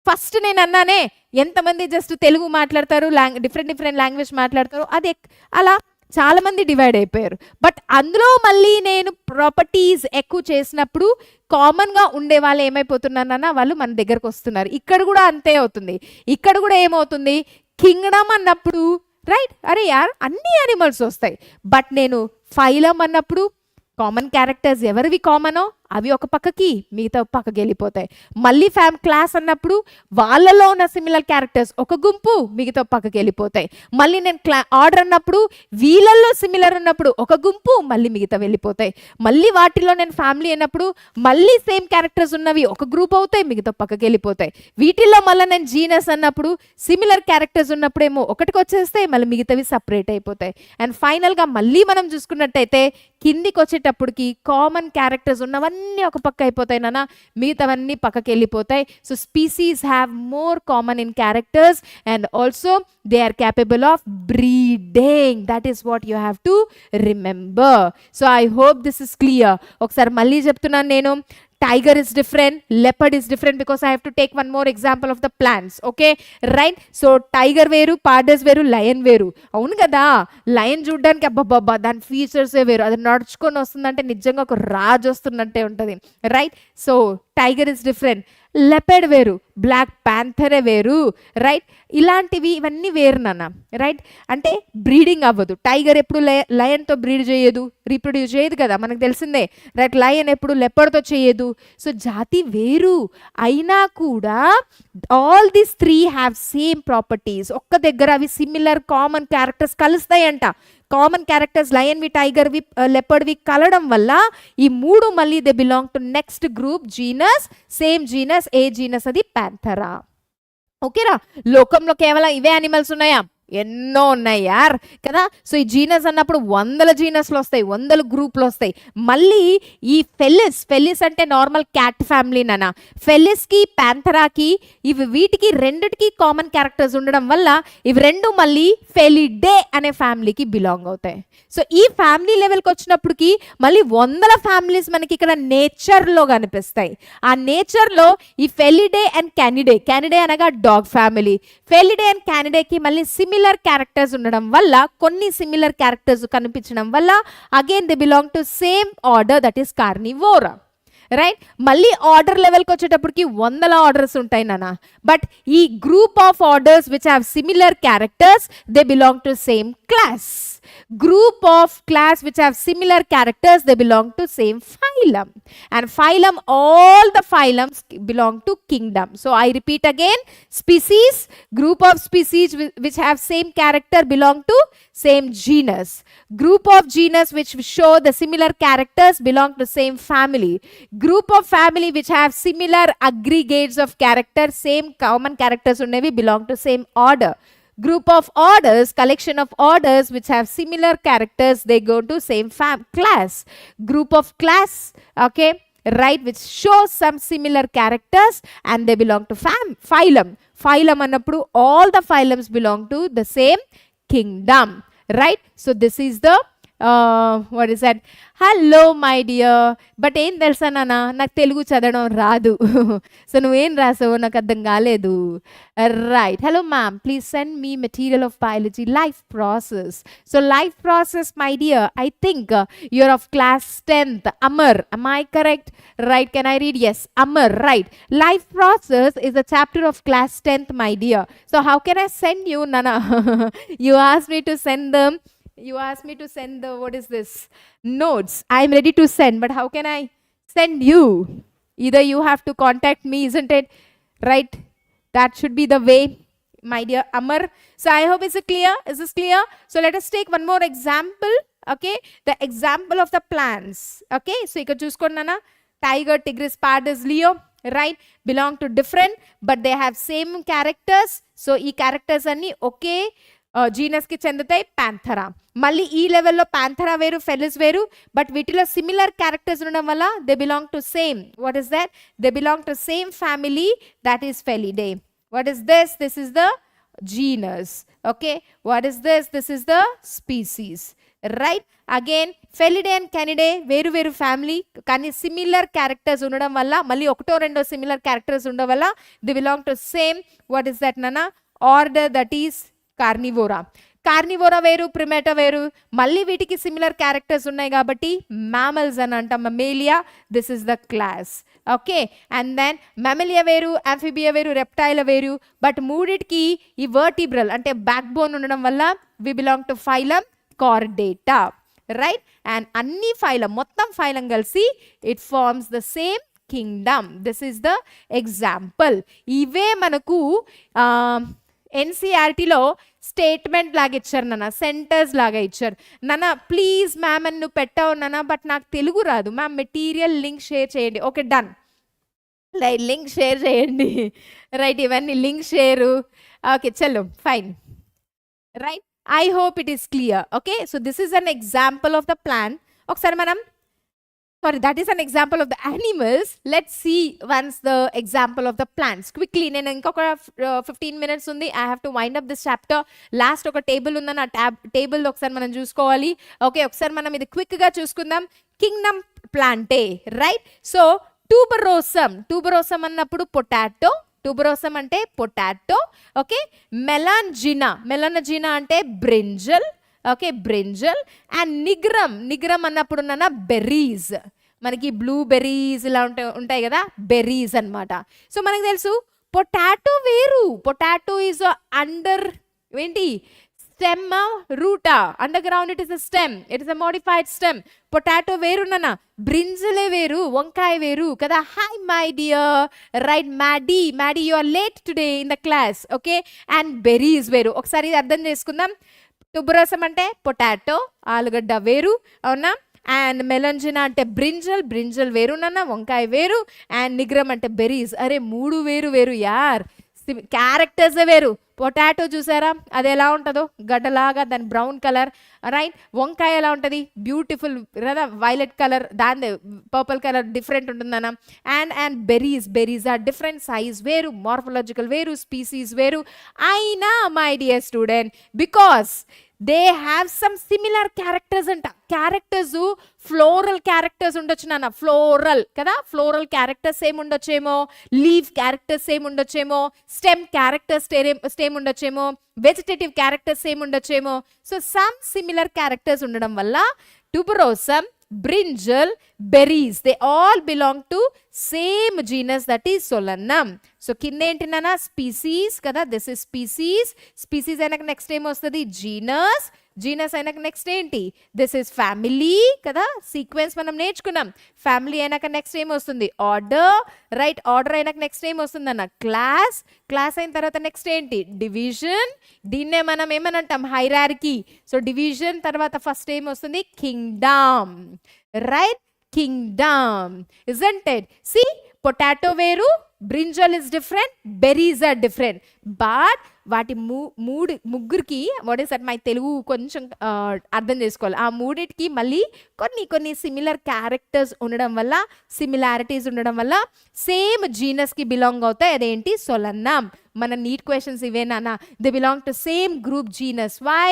ఫస్ట్ నేను అన్నానే ఎంతమంది జస్ట్ తెలుగు మాట్లాడతారు, డిఫరెంట్ లాంగ్వేజ్ మాట్లాడతారు, అది అలా చాలామంది డివైడ్ అయిపోయారు. బట్ అందులో మళ్ళీ నేను ప్రాపర్టీస్ ఎక్కువ చేసినప్పుడు కామన్గా ఉండే వాళ్ళు ఏమైపోతున్నారన్న, వాళ్ళు మన దగ్గరకు వస్తున్నారు. ఇక్కడ కూడా అంతే అవుతుంది. ఇక్కడ కూడా ఏమవుతుంది, కింగ్డమ్ అన్నప్పుడు రైట్, అరే యార్ అన్ని యానిమల్స్ వస్తాయి. బట్ నేను ఫైలం అన్నప్పుడు కామన్ క్యారెక్టర్స్ ఎవరివి కామనో అవి ఒక పక్కకి, మిగతా పక్కకి వెళ్ళిపోతాయి. మళ్ళీ క్లాస్ అన్నప్పుడు వాళ్ళలో ఉన్న సిమిలర్ క్యారెక్టర్స్ ఒక గుంపు, మిగతా పక్కకి వెళ్ళిపోతాయి. మళ్ళీ నేను ఆర్డర్ అన్నప్పుడు వీళ్ళల్లో సిమిలర్ ఉన్నప్పుడు ఒక గుంపు, మళ్ళీ మిగతా వెళ్ళిపోతాయి. మళ్ళీ వాటిలో నేను ఫ్యామిలీ అన్నప్పుడు మళ్ళీ సేమ్ క్యారెక్టర్స్ ఉన్నవి ఒక గ్రూప్ అవుతాయి, మిగతా పక్కకి వెళ్ళిపోతాయి. వీటిల్లో మళ్ళీ నేను జీనస్ అన్నప్పుడు సిమిలర్ క్యారెక్టర్స్ ఉన్నప్పుడేమో ఒకటికి వచ్చేస్తాయి, మళ్ళీ మిగతావి సపరేట్ అయిపోతాయి. అండ్ ఫైనల్గా మళ్ళీ మనం చూసుకున్నట్టయితే కిందికి వచ్చేటప్పటికి కామన్ క్యారెక్టర్స్ ఉన్నవన్నీ ఒక పక్క అయిపోతాయి నాన్న, మిగతావన్నీ పక్కకి వెళ్ళిపోతాయి. So species have more common in characters and also they are capable of breeding. That is what you have to remember. So I hope this is clear. ఒకసారి మళ్ళీ చెప్తున్నాను నేను, tiger is different, leopard is different, because I have to take one more example of the plants, okay, right? So tiger వేరు, pandas వేరు, lion వేరు. అవును కదా, lion చూడడానికి అబ్బబ్బబ్బా దాని ఫీచర్సే వేరు, అది నడుచుకొని వస్తుందంటే నిజంగా ఒక రాజు వస్తున్నట్టే ఉంటుంది, right? So tiger is different, leopard వేరు, బ్లాక్ ప్యాంథరే వేరు, రైట్? ఇలాంటివి ఇవన్నీ వేరు నాన్న, రైట్? అంటే బ్రీడింగ్ అవ్వదు. టైగర్ ఎప్పుడు లయన్తో బ్రీడ్ చేయదు, రీప్రొడ్యూస్ చేయదు కదా, మనకు తెలిసిందే, రైట్? లయన్ ఎప్పుడు లెపర్డ్తో చేయదు. సో జాతి వేరు అయినా కూడా all these 3 have same properties. ఒక్క దగ్గర అవి సిమిలర్ కామన్ క్యారెక్టర్స్ కలుస్తాయంట. కామన్ క్యారెక్టర్స్ లయన్వి, టైగర్వి, లెపర్డ్వి కలవడం వల్ల ఈ 3 మళ్ళీ they belong to next group, genus, same genus. ఏ జీనస్? అది ప్యాంథరా. ఓకేరా? లోకంలో కేవలం ఇవే యానిమల్స్ ఉన్నాయా? ఎన్నో ఉన్నాయి యార్ కదా. సో ఈ జీనస్ అన్నప్పుడు 100 జీనస్లు వస్తాయి, 100 గ్రూప్లు వస్తాయి. మళ్ళీ ఈ ఫెలిస్ అంటే నార్మల్ క్యాట్ ఫ్యామిలీ నాన్న. ఫెలిస్కి, ప్యాంథరాకి, వీటికి రెండిటికి కామన్ క్యారెక్టర్స్ ఉండడం వల్ల ఇవి రెండు మళ్ళీ ఫెలిడే అనే ఫ్యామిలీకి బిలాంగ్ అవుతాయి. సో ఈ ఫ్యామిలీ లెవెల్కి వచ్చినప్పటికి మళ్ళీ 100 ఫ్యామిలీస్ మనకి ఇక్కడ నేచర్లో కనిపిస్తాయి. ఆ నేచర్లో ఈ ఫెలిడే అండ్ క్యానిడే అనగా డాగ్ ఫ్యామిలీ, ఫెలిడే అండ్ క్యానిడేకి మళ్ళీ సిమిలర్ క్యారెక్టర్స్ ఉండడం వల్ల, కొన్ని సిమిలర్ క్యారెక్టర్స్ కనిపించడం వల్ల again they belong to same order, that is Carnivora, right. మళ్ళీ ఆర్డర్ లెవెల్కి వచ్చేటప్పటికి వందల ఆర్డర్స్ ఉంటాయి నాన్న. బట్ ఈ group of orders which have similar characters they belong to same class. Group of class which have similar characters they belong to same phylum, and phylum, all the phylums belong to kingdom. So I repeat again, species, group of species which have same character belong to same genus. Group of genus which show the similar characters belong to same family. Group of family which have similar aggregates of character, same common characters unnevi belong to same order. Group of orders, collection of orders which have similar characters, they go to same class. Group of class, okay, right, which shows some similar characters and they belong to phylum. Phylum annappudu all the phylums belong to the same kingdom, right? So this is the what is that? Hello my dear. But ఏం తెలుసా నాన్న, నాకు తెలుగు చదవడం రాదు. So నువ్వేం రాసావో నాకు అర్థం కాలేదు. Right. Hello ma'am, please send me material of biology life process. So life process my dear, I think your of class 10th. Amar, am I correct? Right, can I read? Yes, Amar, right. Life process is a chapter of class 10th, my dear. So how can I send you, Nana? You asked me to send them. You asked me to send the, what is this? Notes. I am ready to send, but how can I send you? Either you have to contact me, isn't it? Right? That should be the way, my dear Amar. So I hope it's clear. Is this clear? So let us take one more example. Okay? The example of the plants. Okay? So you can choose Nana. Tiger, tigris, pardus, leo. Right? Belong to different, but they have same characters. So ఈ characters అన్ని ఒకే genus కి చెందుతాయి, ప్యాంథరా. మళ్ళీ ఈ లెవెల్లో ప్యాంథరా వేరు, ఫెలిస్ వేరు, but వీటిలో సిమిలర్ క్యారెక్టర్స్ ఉండడం వల్ల they belong to same. What is that? They belong to same family, that is Felidae. What is this? This is the genus. Okay. What is this? This is the species. Right. Again Felidae and Canidae వేరు వేరు family, కానీ similar characters ఉండడం వల్ల, మళ్ళీ ఒకటో రెండో similar characters ఉండడం వల్ల they belong to same. What is that నాన్న? Order, that is Carnivora. Carnivora వేరు, ప్రిమేటా వేరు, మళ్ళీ వీటికి సిమిలర్ క్యారెక్టర్స్ ఉన్నాయి కాబట్టి మ్యామల్స్ అని అంటాం. Mammalia, this is the class. Okay. And then Mammalia వేరు, ఆంఫిబియా వేరు, రెప్టైల్ వేరు, బట్ మూడిటికి ఈ వర్టిబ్రల్ అంటే బ్యాక్ బోన్ ఉండడం వల్ల we belong to phylum Chordata. Right. And అన్ని ఫైలం, మొత్తం ఫైలం కలిసి it forms the same kingdom. This is the example. ఇవే మనకు ఎన్సీఆర్టీలో స్టేట్మెంట్ లాగా ఇచ్చారు నాన్న, సెంటర్స్ లాగా ఇచ్చారు నాన్న. ప్లీజ్ మ్యామ్ అని నువ్వు పెట్టావు నాన్న, బట్ నాకు తెలుగు రాదు మ్యామ్. మెటీరియల్ లింక్ షేర్ చేయండి. Okay, done. లింక్ షేర్ చేయండి. రైట్, ఇవన్నీ లింక్ షేరు. ఓకే, చలో, fine. Right, I hope it is clear. Okay, so this is an example of the plan. ఒకసారి మనం, sorry, that is an example of the animals. Let's see once the example of the plants quickly. నేను ఇంకొక 15 minutes ఉంది. I have to wind up this chapter. Last ఒక table ఉందని ఆ table ఒకసారి మనం చూసుకోవాలి. ఓకే, ఒకసారి మనం ఇది క్విక్గా చూసుకుందాం. Kingdom ప్లాంటే, right. సో ట్యూబరోసమ్, ట్యూబరోసమ్ అన్నప్పుడు పొటాటో, ట్యూబరోసమ్ అంటే పొటాటో. ఓకే. మెలాంజినా, మెలానజినా అంటే brinjal. Okay, brinjal. And nigrum, nigrum అన్నప్పుడు నాన్న బెర్రీస్, మనకి బ్లూ బెర్రీస్ ఇలా ఉంటాయి కదా, బెర్రీస్ అనమాట. సో మనకు తెలుసు పొటాటో వేరు, పొటాటో ఈజ్ అండర్ ఏంటి స్టెమ్ రూటా, underground it is a stem, it is a modified stem. Potato వేరు నాన్న, బ్రింజలే వేరు, వంకాయ వేరు కదా. Hi my dear, right. Maddy, Maddy you are late today in the class. Okay. And berries వేరు. ఒకసారి ఇది అర్థం చేసుకుందాం. ట్యూబరోసమ్ అంటే పొటాటో, ఆలుగడ్డ వేరు, అవునా. అండ్ మెలంజినా అంటే బ్రింజల్, బ్రింజల్ వేరు నాన్న, వంకాయ వేరు. అండ్ నిగ్రమ్ అంటే బెర్రీస్. అరే మూడు వేరు వేరు యార్, క్యారెక్టర్సే వేరు. పొటాటో చూసారా అది ఎలా ఉంటుందో, గడ్డలాగా, దాని బ్రౌన్ కలర్, రైట్. వంకాయ ఎలా ఉంటుంది, బ్యూటిఫుల్ కదా, వైలెట్ కలర్, దాని పర్పుల్ కలర్ డిఫరెంట్ ఉంటుందన్న. And berries, berries are different size వేరు, మార్ఫలాజికల్ వేరు, స్పీసీస్ వేరు. అయినా my dear student, because they have some similar characters అంట. క్యారెక్టర్స్ ఫ్లోరల్ క్యారెక్టర్స్ ఉండొచ్చు నాన్న, ఫ్లోరల్ కదా, ఫ్లోరల్ క్యారెక్టర్స్ సేమ్ ఉండొచ్చేమో, లీవ్ క్యారెక్టర్స్ సేమ్ ఉండొచ్చేమో, స్టెమ్ క్యారెక్టర్స్ సేమ్ ఉండొచ్చేమో, వెజిటేటివ్ క్యారెక్టర్స్ సేమ్ ఉండొచ్చేమో. సో సమ్ సిమిలర్ క్యారెక్టర్స్ ఉండడం వల్ల ట్యూబరోసమ్ brinjal, berries. They all belong to same genus, that is Solanum. So కింద ఏంటి నాన్న స్పీసీస్ కదా, దిస్ ఇస్ స్పీసీస్. స్పీసీస్ అయినాక నెక్స్ట్ ఏం వస్తుంది జీనస్. జీనస్ అయినాక నెక్స్ట్ ఏంటి దిస్ ఇస్ ఫ్యామిలీ కదా, సీక్వెన్స్ మనం నేర్చుకున్నాం. ఫ్యామిలీ అయినాక నెక్స్ట్ ఏం వస్తుంది ఆర్డర్, రైట్. ఆర్డర్ అయినాక నెక్స్ట్ ఏం వస్తుంది అన్న క్లాస్. క్లాస్ అయిన తర్వాత నెక్స్ట్ ఏంటి డివిజన్. దీన్నే మనం ఏమని అంటాం హైరార్కీ. సో డివిజన్ తర్వాత ఫస్ట్ ఏం వస్తుంది kingdom, right. Kingdom, isn't it? See, potato వేరు, brinjal is different, berries are different. But వాటి ముగ్గురికి what is that, my Telugu కొంచెం అర్థం చేసుకోవాలి. ఆ మూడిటికి మళ్ళీ కొన్ని సిమిలర్ క్యారెక్టర్స్ ఉండడం వల్ల, సిమిలారిటీస్ ఉండడం వల్ల సేమ్ జీనస్కి బిలాంగ్ అవుతాయి. అదేంటి సొలన్నమ్. మన నీట్ క్వశ్చన్స్ ఇవేనా, they belong to same group genus. Why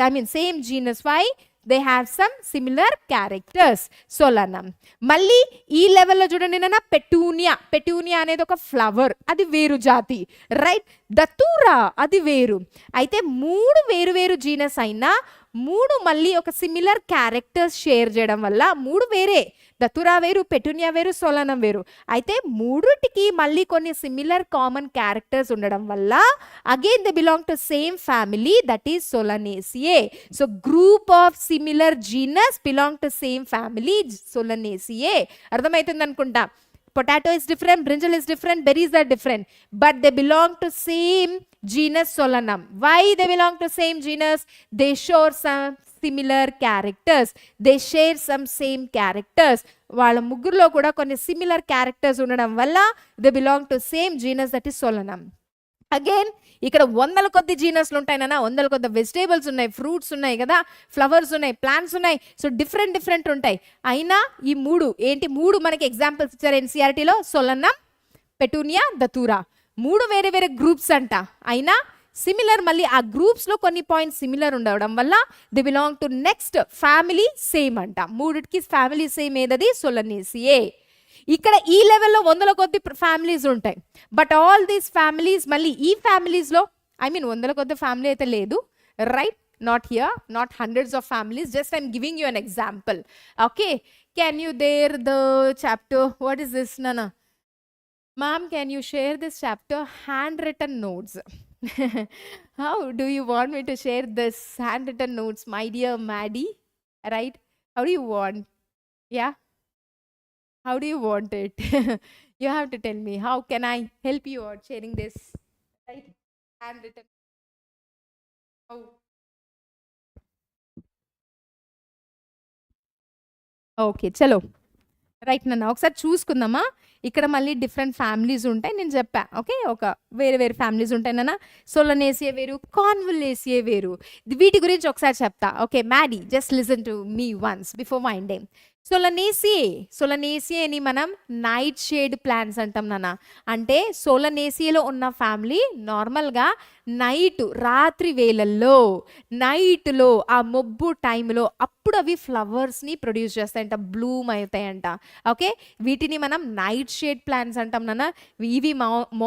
I mean same genus, why they have some similar characters. Solanum. మళ్ళీ ఈ లెవెల్లో చూడండి నాన్న పెటూనియా. పెటూనియా అనేది ఒక ఫ్లవర్, అది వేరు జాతి, రైట్. దతూరా అది వేరు. అయితే మూడు వేరు వేరు జీనస్ అయినా మూడు మళ్ళీ ఒక సిమిలర్ క్యారెక్టర్స్ షేర్ చేయడం వల్ల మూడు వేరే. దతురా వేరు, పెటూనియా వేరు, సోలనం వేరు. అయితే మూడుటికి మళ్ళీ కొన్ని సిమిలర్ కామన్ క్యారెక్టర్స్ ఉండడం వల్ల again they belong to same family, that is Solanaceae. So group of similar genus belong to same family, Solanaceae. అర్థమవుతుంది అనుకుంటా. Potato is different, brinjal is different, berries are different, but they belong to same genus Solanum. Why they belong to same genus? They show some similar characters. They share some same characters. వాళ్ళ ముగ్గురులో కూడా కొన్ని similar characters ఉండడం వల్ల they belong to same genus, that is Solanum. Again ఇక్కడ వందల కొద్ది జీనస్లు ఉంటాయి నాన్న, వందల కొద్ది వెజిటేబుల్స్ ఉన్నాయి, ఫ్రూట్స్ ఉన్నాయి కదా, ఫ్లవర్స్ ఉన్నాయి, ప్లాంట్స్ ఉన్నాయి. సో డిఫరెంట్ ఉంటాయి. అయినా ఈ మూడు ఏంటి, మూడు మనకి ఎగ్జాంపుల్స్ ఇచ్చారు ఎన్సీఆర్టీలో, సొలన్నం, పెటూనియా, దతూరా. మూడు వేరే వేరే గ్రూప్స్ అంట. అయినా సిమిలర్, మళ్ళీ ఆ గ్రూప్స్లో కొన్ని పాయింట్స్ సిమిలర్ ఉండడం వల్ల the belong to next family same అంట. మూడిటికి ఫ్యామిలీ సేమ్ ఏదది సొలనేసియే. ఇక్కడ ఈ లెవెల్లో వందల కొద్ది ఫ్యామిలీస్ ఉంటాయి. బట్ ఆల్ దీస్ ఫ్యామిలీస్ మళ్ళీ ఈ ఫ్యామిలీస్లో, ఐ మీన్ వందల కొద్ది ఫ్యామిలీ అయితే లేదు, right. Not here, not hundreds of families, just I'm giving you an example. Okay, can you there the chapter, what is this నానా? Ma'am, can you share this chapter? Handwritten notes. How do you want me to share this handwritten notes, my dear Maddie? Right? How do you want? Yeah? How do you want it? You have to tell me. How can I help you out sharing this? Right? Handwritten. Oh. Okay, chalo. Right నాన్న, ఒకసారి చూసుకుందామా. ఇక్కడ మళ్ళీ different families ఉంటాయి, నేను చెప్పా. Okay, ఒక వేరే వేరే ఫ్యామిలీస్ ఉంటాయి నాన్న. సోలనేసియే వేరు, కాన్వల్లేసియే వేరు. వీటి గురించి ఒకసారి చెప్తా. Okay Maddy, just listen to me once before winding. సోలనేసియేని మనం నైట్ షేడ్ ప్లాంట్స్ అంటాం నాన్న. అంటే సోలనేసియేలో ఉన్న ఫ్యామిలీ నార్మల్గా నైట్, రాత్రి వేళల్లో, నైట్లో ఆ మొబ్బు టైంలో అప్పుడు అవి ఫ్లవర్స్ని ప్రొడ్యూస్ చేస్తాయంట, బ్లూమ్ అవుతాయంట. ఓకే, వీటిని మనం నైట్ షేడ్ ప్లాంట్స్ అంటాం నాన్న. ఇవి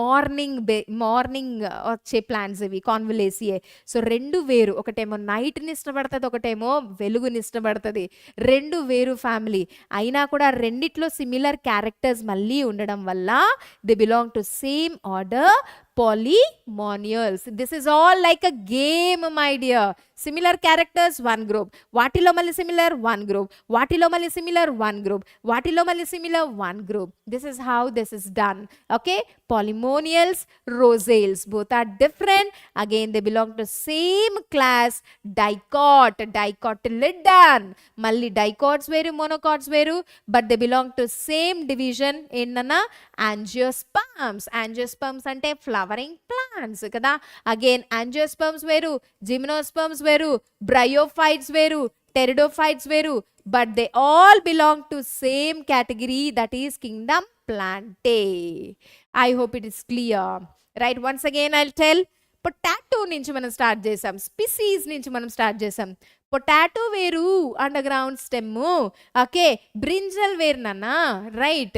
మార్నింగ్ వచ్చే ప్లాంట్స్ ఇవి, కాన్వల్లేసియే. సో రెండు వేరు, ఒకటేమో నైట్ని ఇష్టపడుతుంది, ఒకటేమో వెలుగుని ఇష్టపడుతుంది. రెండు వేరు ఫ్యామిలీ. అయినా కూడా రెండిట్లో సిమిలర్ క్యారెక్టర్స్ మళ్ళీ ఉండడం వల్ల they belong to same order, polynomials. This is all like a game, my dear. Similar characters, one group. వాటిలో మళ్ళీ similar, one group. వాటిలో మళ్ళీ similar, one group. వాటిలో మళ్ళీ similar, one group. This is how this is done. Okay, polynomials, rosales, both are different. Again, they belong to same class. Dicot, dicotyledon. మళ్ళీ dicots వేరు, monocots వేరు, but they belong to same division. ఏంటన్నా angiosperms. Angiosperms అంటే flowering plants కదా. Again angiosperms వేరు, gymnosperms వేరు, bryophytes వేరు, pteridophytes వేరు, but they all belong to same category, that is Kingdom ప్లాంటే. I hope it is clear. Right, once again I'll tell. Potato నుంచి మనం start చేసాం, species నుంచి మనం స్టార్ట్ చేసాం. పొటాటో వేరు under ground stem, okay, brinjal వేరు నాన్న, రైట్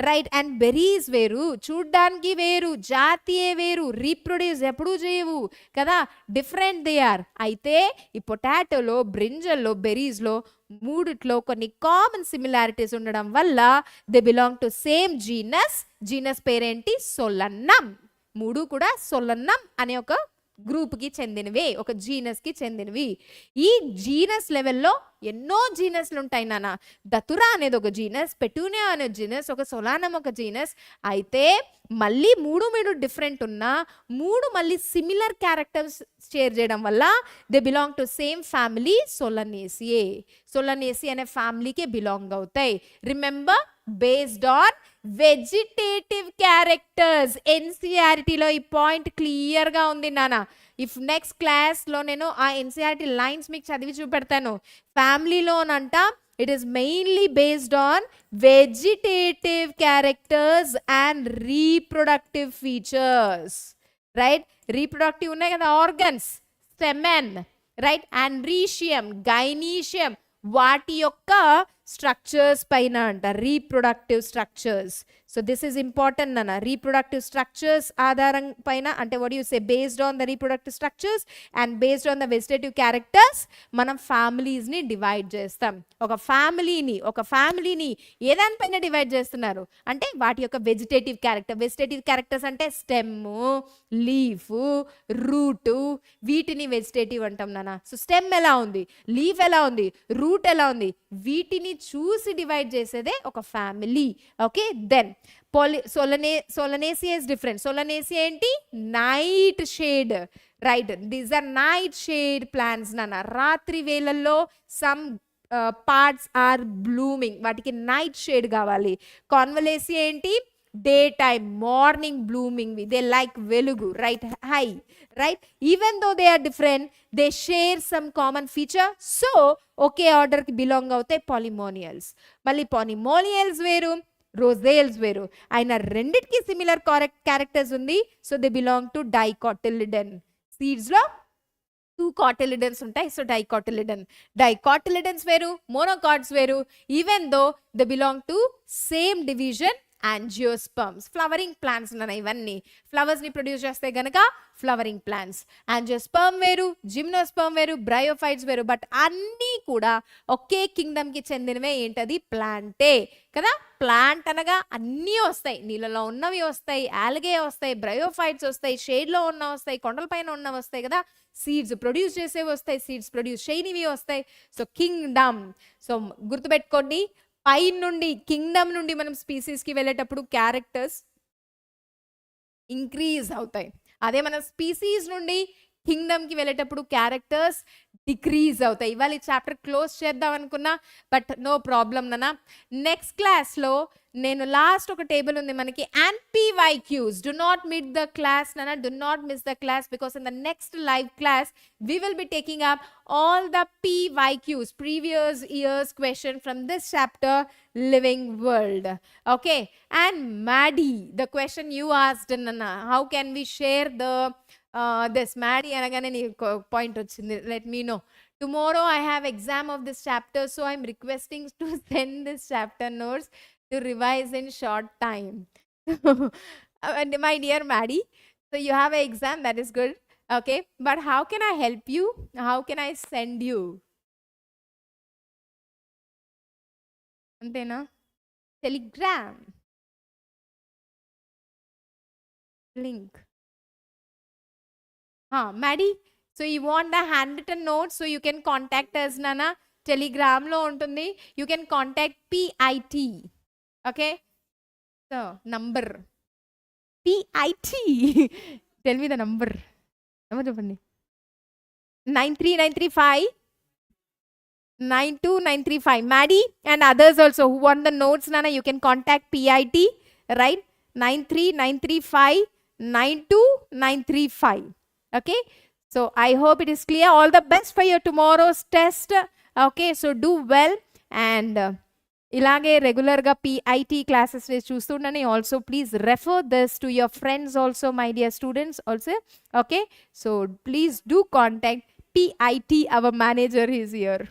రైట్. అండ్ బెర్రీస్ వేరు, చూడ్డానికి వేరు, జాతీయే వేరు, రీప్రొడ్యూస్ ఎప్పుడూ చేయవు కదా, డిఫరెంట్ దే ఆర్. అయితే ఈ పొటాటోలో, బ్రింజల్లో, బెర్రీస్లో మూడిట్లో కొన్ని కామన్ సిమిలారిటీస్ ఉండడం వల్ల they belong to same genus. Genus పేరేంటి? సోలన్నమ్. మూడు కూడా సోలన్నమ్ అనే ఒక గ్రూప్కి చెందినవి, ఒక జీనస్కి చెందినవి. ఈ జీనస్ లెవెల్లో ఎన్నో జీనస్లు ఉంటాయి నాన్న. దతురా అనేది ఒక జీనస్, పెటూనియా అనే జీనస్, ఒక సొలానం ఒక జీనస్. అయితే మళ్ళీ మూడు డిఫరెంట్ ఉన్నా మూడు మళ్ళీ సిమిలర్ క్యారెక్టర్స్ షేర్ చేయడం వల్ల they belong to same family, Solanaceae. Solanaceae అనే ఫ్యామిలీకే బిలాంగ్ అవుతాయి. Remember, based on vegetative characters. ఎన్సీఆర్టీలో ఈ పాయింట్ క్లియర్గా ఉంది నాన్న. ఇఫ్ నెక్స్ట్ క్లాస్లో నేను ఆ ఎన్సీఆర్టీ లైన్స్ మీకు చదివి చూపెడతాను. ఫ్యామిలీలోనంట it is mainly based on vegetative characters and reproductive features, right. Reproductive ఉన్నాయి కదా organs, stamen, right, androecium, gynoecium, వాటి యొక్క స్ట్రక్చర్స్ పైన అంట, reproductive structures. So this is important అన్న. రీప్రొడక్టివ్ స్ట్రక్చర్స్ ఆధారం పైన అంటే what you say, based on the reproductive structures and based on the vegetative characters మనం ఫ్యామిలీస్ని డివైడ్ చేస్తాం. ఒక ఫ్యామిలీని ఏ దానిపైన డివైడ్ చేస్తున్నారు అంటే వాటి యొక్క వెజిటేటివ్ క్యారెక్టర్. వెజిటేటివ్ క్యారెక్టర్స్ అంటే స్టెమ్, లీఫ్, రూటు, వీటిని వెజిటేటివ్ అంటాం నాన్న. సో స్టెమ్ ఎలా ఉంది, లీఫ్ ఎలా ఉంది, రూట్ ఎలా ఉంది, వీటిని చూసి డివైడ్ చేసేదే ఒక family. Okay, then Solanaceae is different. Solanaceae ఏంటి? Night shade, right. These are night shade plants నాన్న. రాత్రి వేళల్లో సమ్ పార్ట్స్ ఆర్ బ్లూమింగ్, వాటికి నైట్ షేడ్ కావాలి. కాన్వలేసియా ఏంటి? Day time, morning blooming, they like వెలుగు, రైట్, హై, right. Even though they are different, they share some common feature. So ఒకే ఆర్డర్కి బిలాంగ్ అవుతాయి పాలిమోనియల్స్. మళ్ళీ పాలిమోనియల్స్ వేరు, రోజేల్స్ వేరు. అయినా రెండిటికి సిమిలర్ క్యారెక్టర్స్ ఉంది. So they belong to dicotyledon. సీడ్స్లో 2 కాటిలిడన్స్ ఉంటాయి. సో డైకాటిలిడన్స్ వేరు, మోనోకాట్స్ వేరు. Even though they belong to same division, angiosperms. Flowering plants ఉన్నాయి ఇవన్నీ. ఫ్లవర్స్ని ప్రొడ్యూస్ చేస్తే గనక ఫ్లవరింగ్ ప్లాంట్స్. యాంజియోస్పర్మ్ వేరు, జిమ్నోస్పర్మ్ వేరు, బ్రయోఫైట్స్ వేరు. బట్ అన్నీ కూడా ఒకే కింగ్డమ్కి చెందినవే. ఏంటది? ప్లాంటే కదా. ప్లాంట్ అనగా అన్నీ వస్తాయి. నీళ్ళలో ఉన్నవి వస్తాయి, ఆల్గే వస్తాయి, బ్రయోఫైట్స్ వస్తాయి, షేడ్లో ఉన్న వస్తాయి, కొండలపైన ఉన్నవి వస్తాయి కదా. సీడ్స్ ప్రొడ్యూస్ చేసేవి వస్తాయి, సీడ్స్ ప్రొడ్యూస్ చేయనివి వస్తాయి. So Kingdom. సో గుర్తుపెట్టుకోండి, పై నుండి కింగ్డమ్ నుండి మనం స్పీసీస్కి వెళ్ళేటప్పుడు క్యారెక్టర్స్ ఇంక్రీజ్ అవుతాయి. అదే మన స్పీసీస్ నుండి కింగ్డమ్కి వెళ్ళేటప్పుడు క్యారెక్టర్స్ డిక్రీజ్ అవుతాయి. ఇవాళ ఈ చాప్టర్ క్లోజ్ చేద్దాం అనుకున్నా, బట్ నో ప్రాబ్లం నాన్న. నెక్స్ట్ క్లాస్లో నేను లాస్ట్ ఒక టేబుల్ ఉంది మనకి, and PYQs. Do not miss the class nana, do not miss the class, because in the next live class we will be taking up all the PYQs, previous years question from this chapter, living world. Okay, and Maddie, the question you asked nana, how can we share the this Maddie anagane nee point ochindi, let me know. Tomorrow I have exam of this chapter, so I'm requesting to send this chapter notes to revise in short time. My dear Maddie, so you have an exam, that is good. Okay, but how can I help you? How can I send you? Antena? Telegram link. Maddie, so you want the handwritten notes, so you can contact us nana. Telegram lo untundi, you can contact PIT. Okay, so number PIT. Tell me the number. Number chepandi. 93935 Maddie and others also who want the notes nana, you can contact PIT, right? 93935 okay. So I hope it is clear. All the best for your tomorrow's test. Okay, so do well and ఇలాగే రెగ్యులర్గా PIT classes చూస్తుండని. Also please refer this to your friends also, my dear students also. Okay, so please do contact PIT, our manager is here.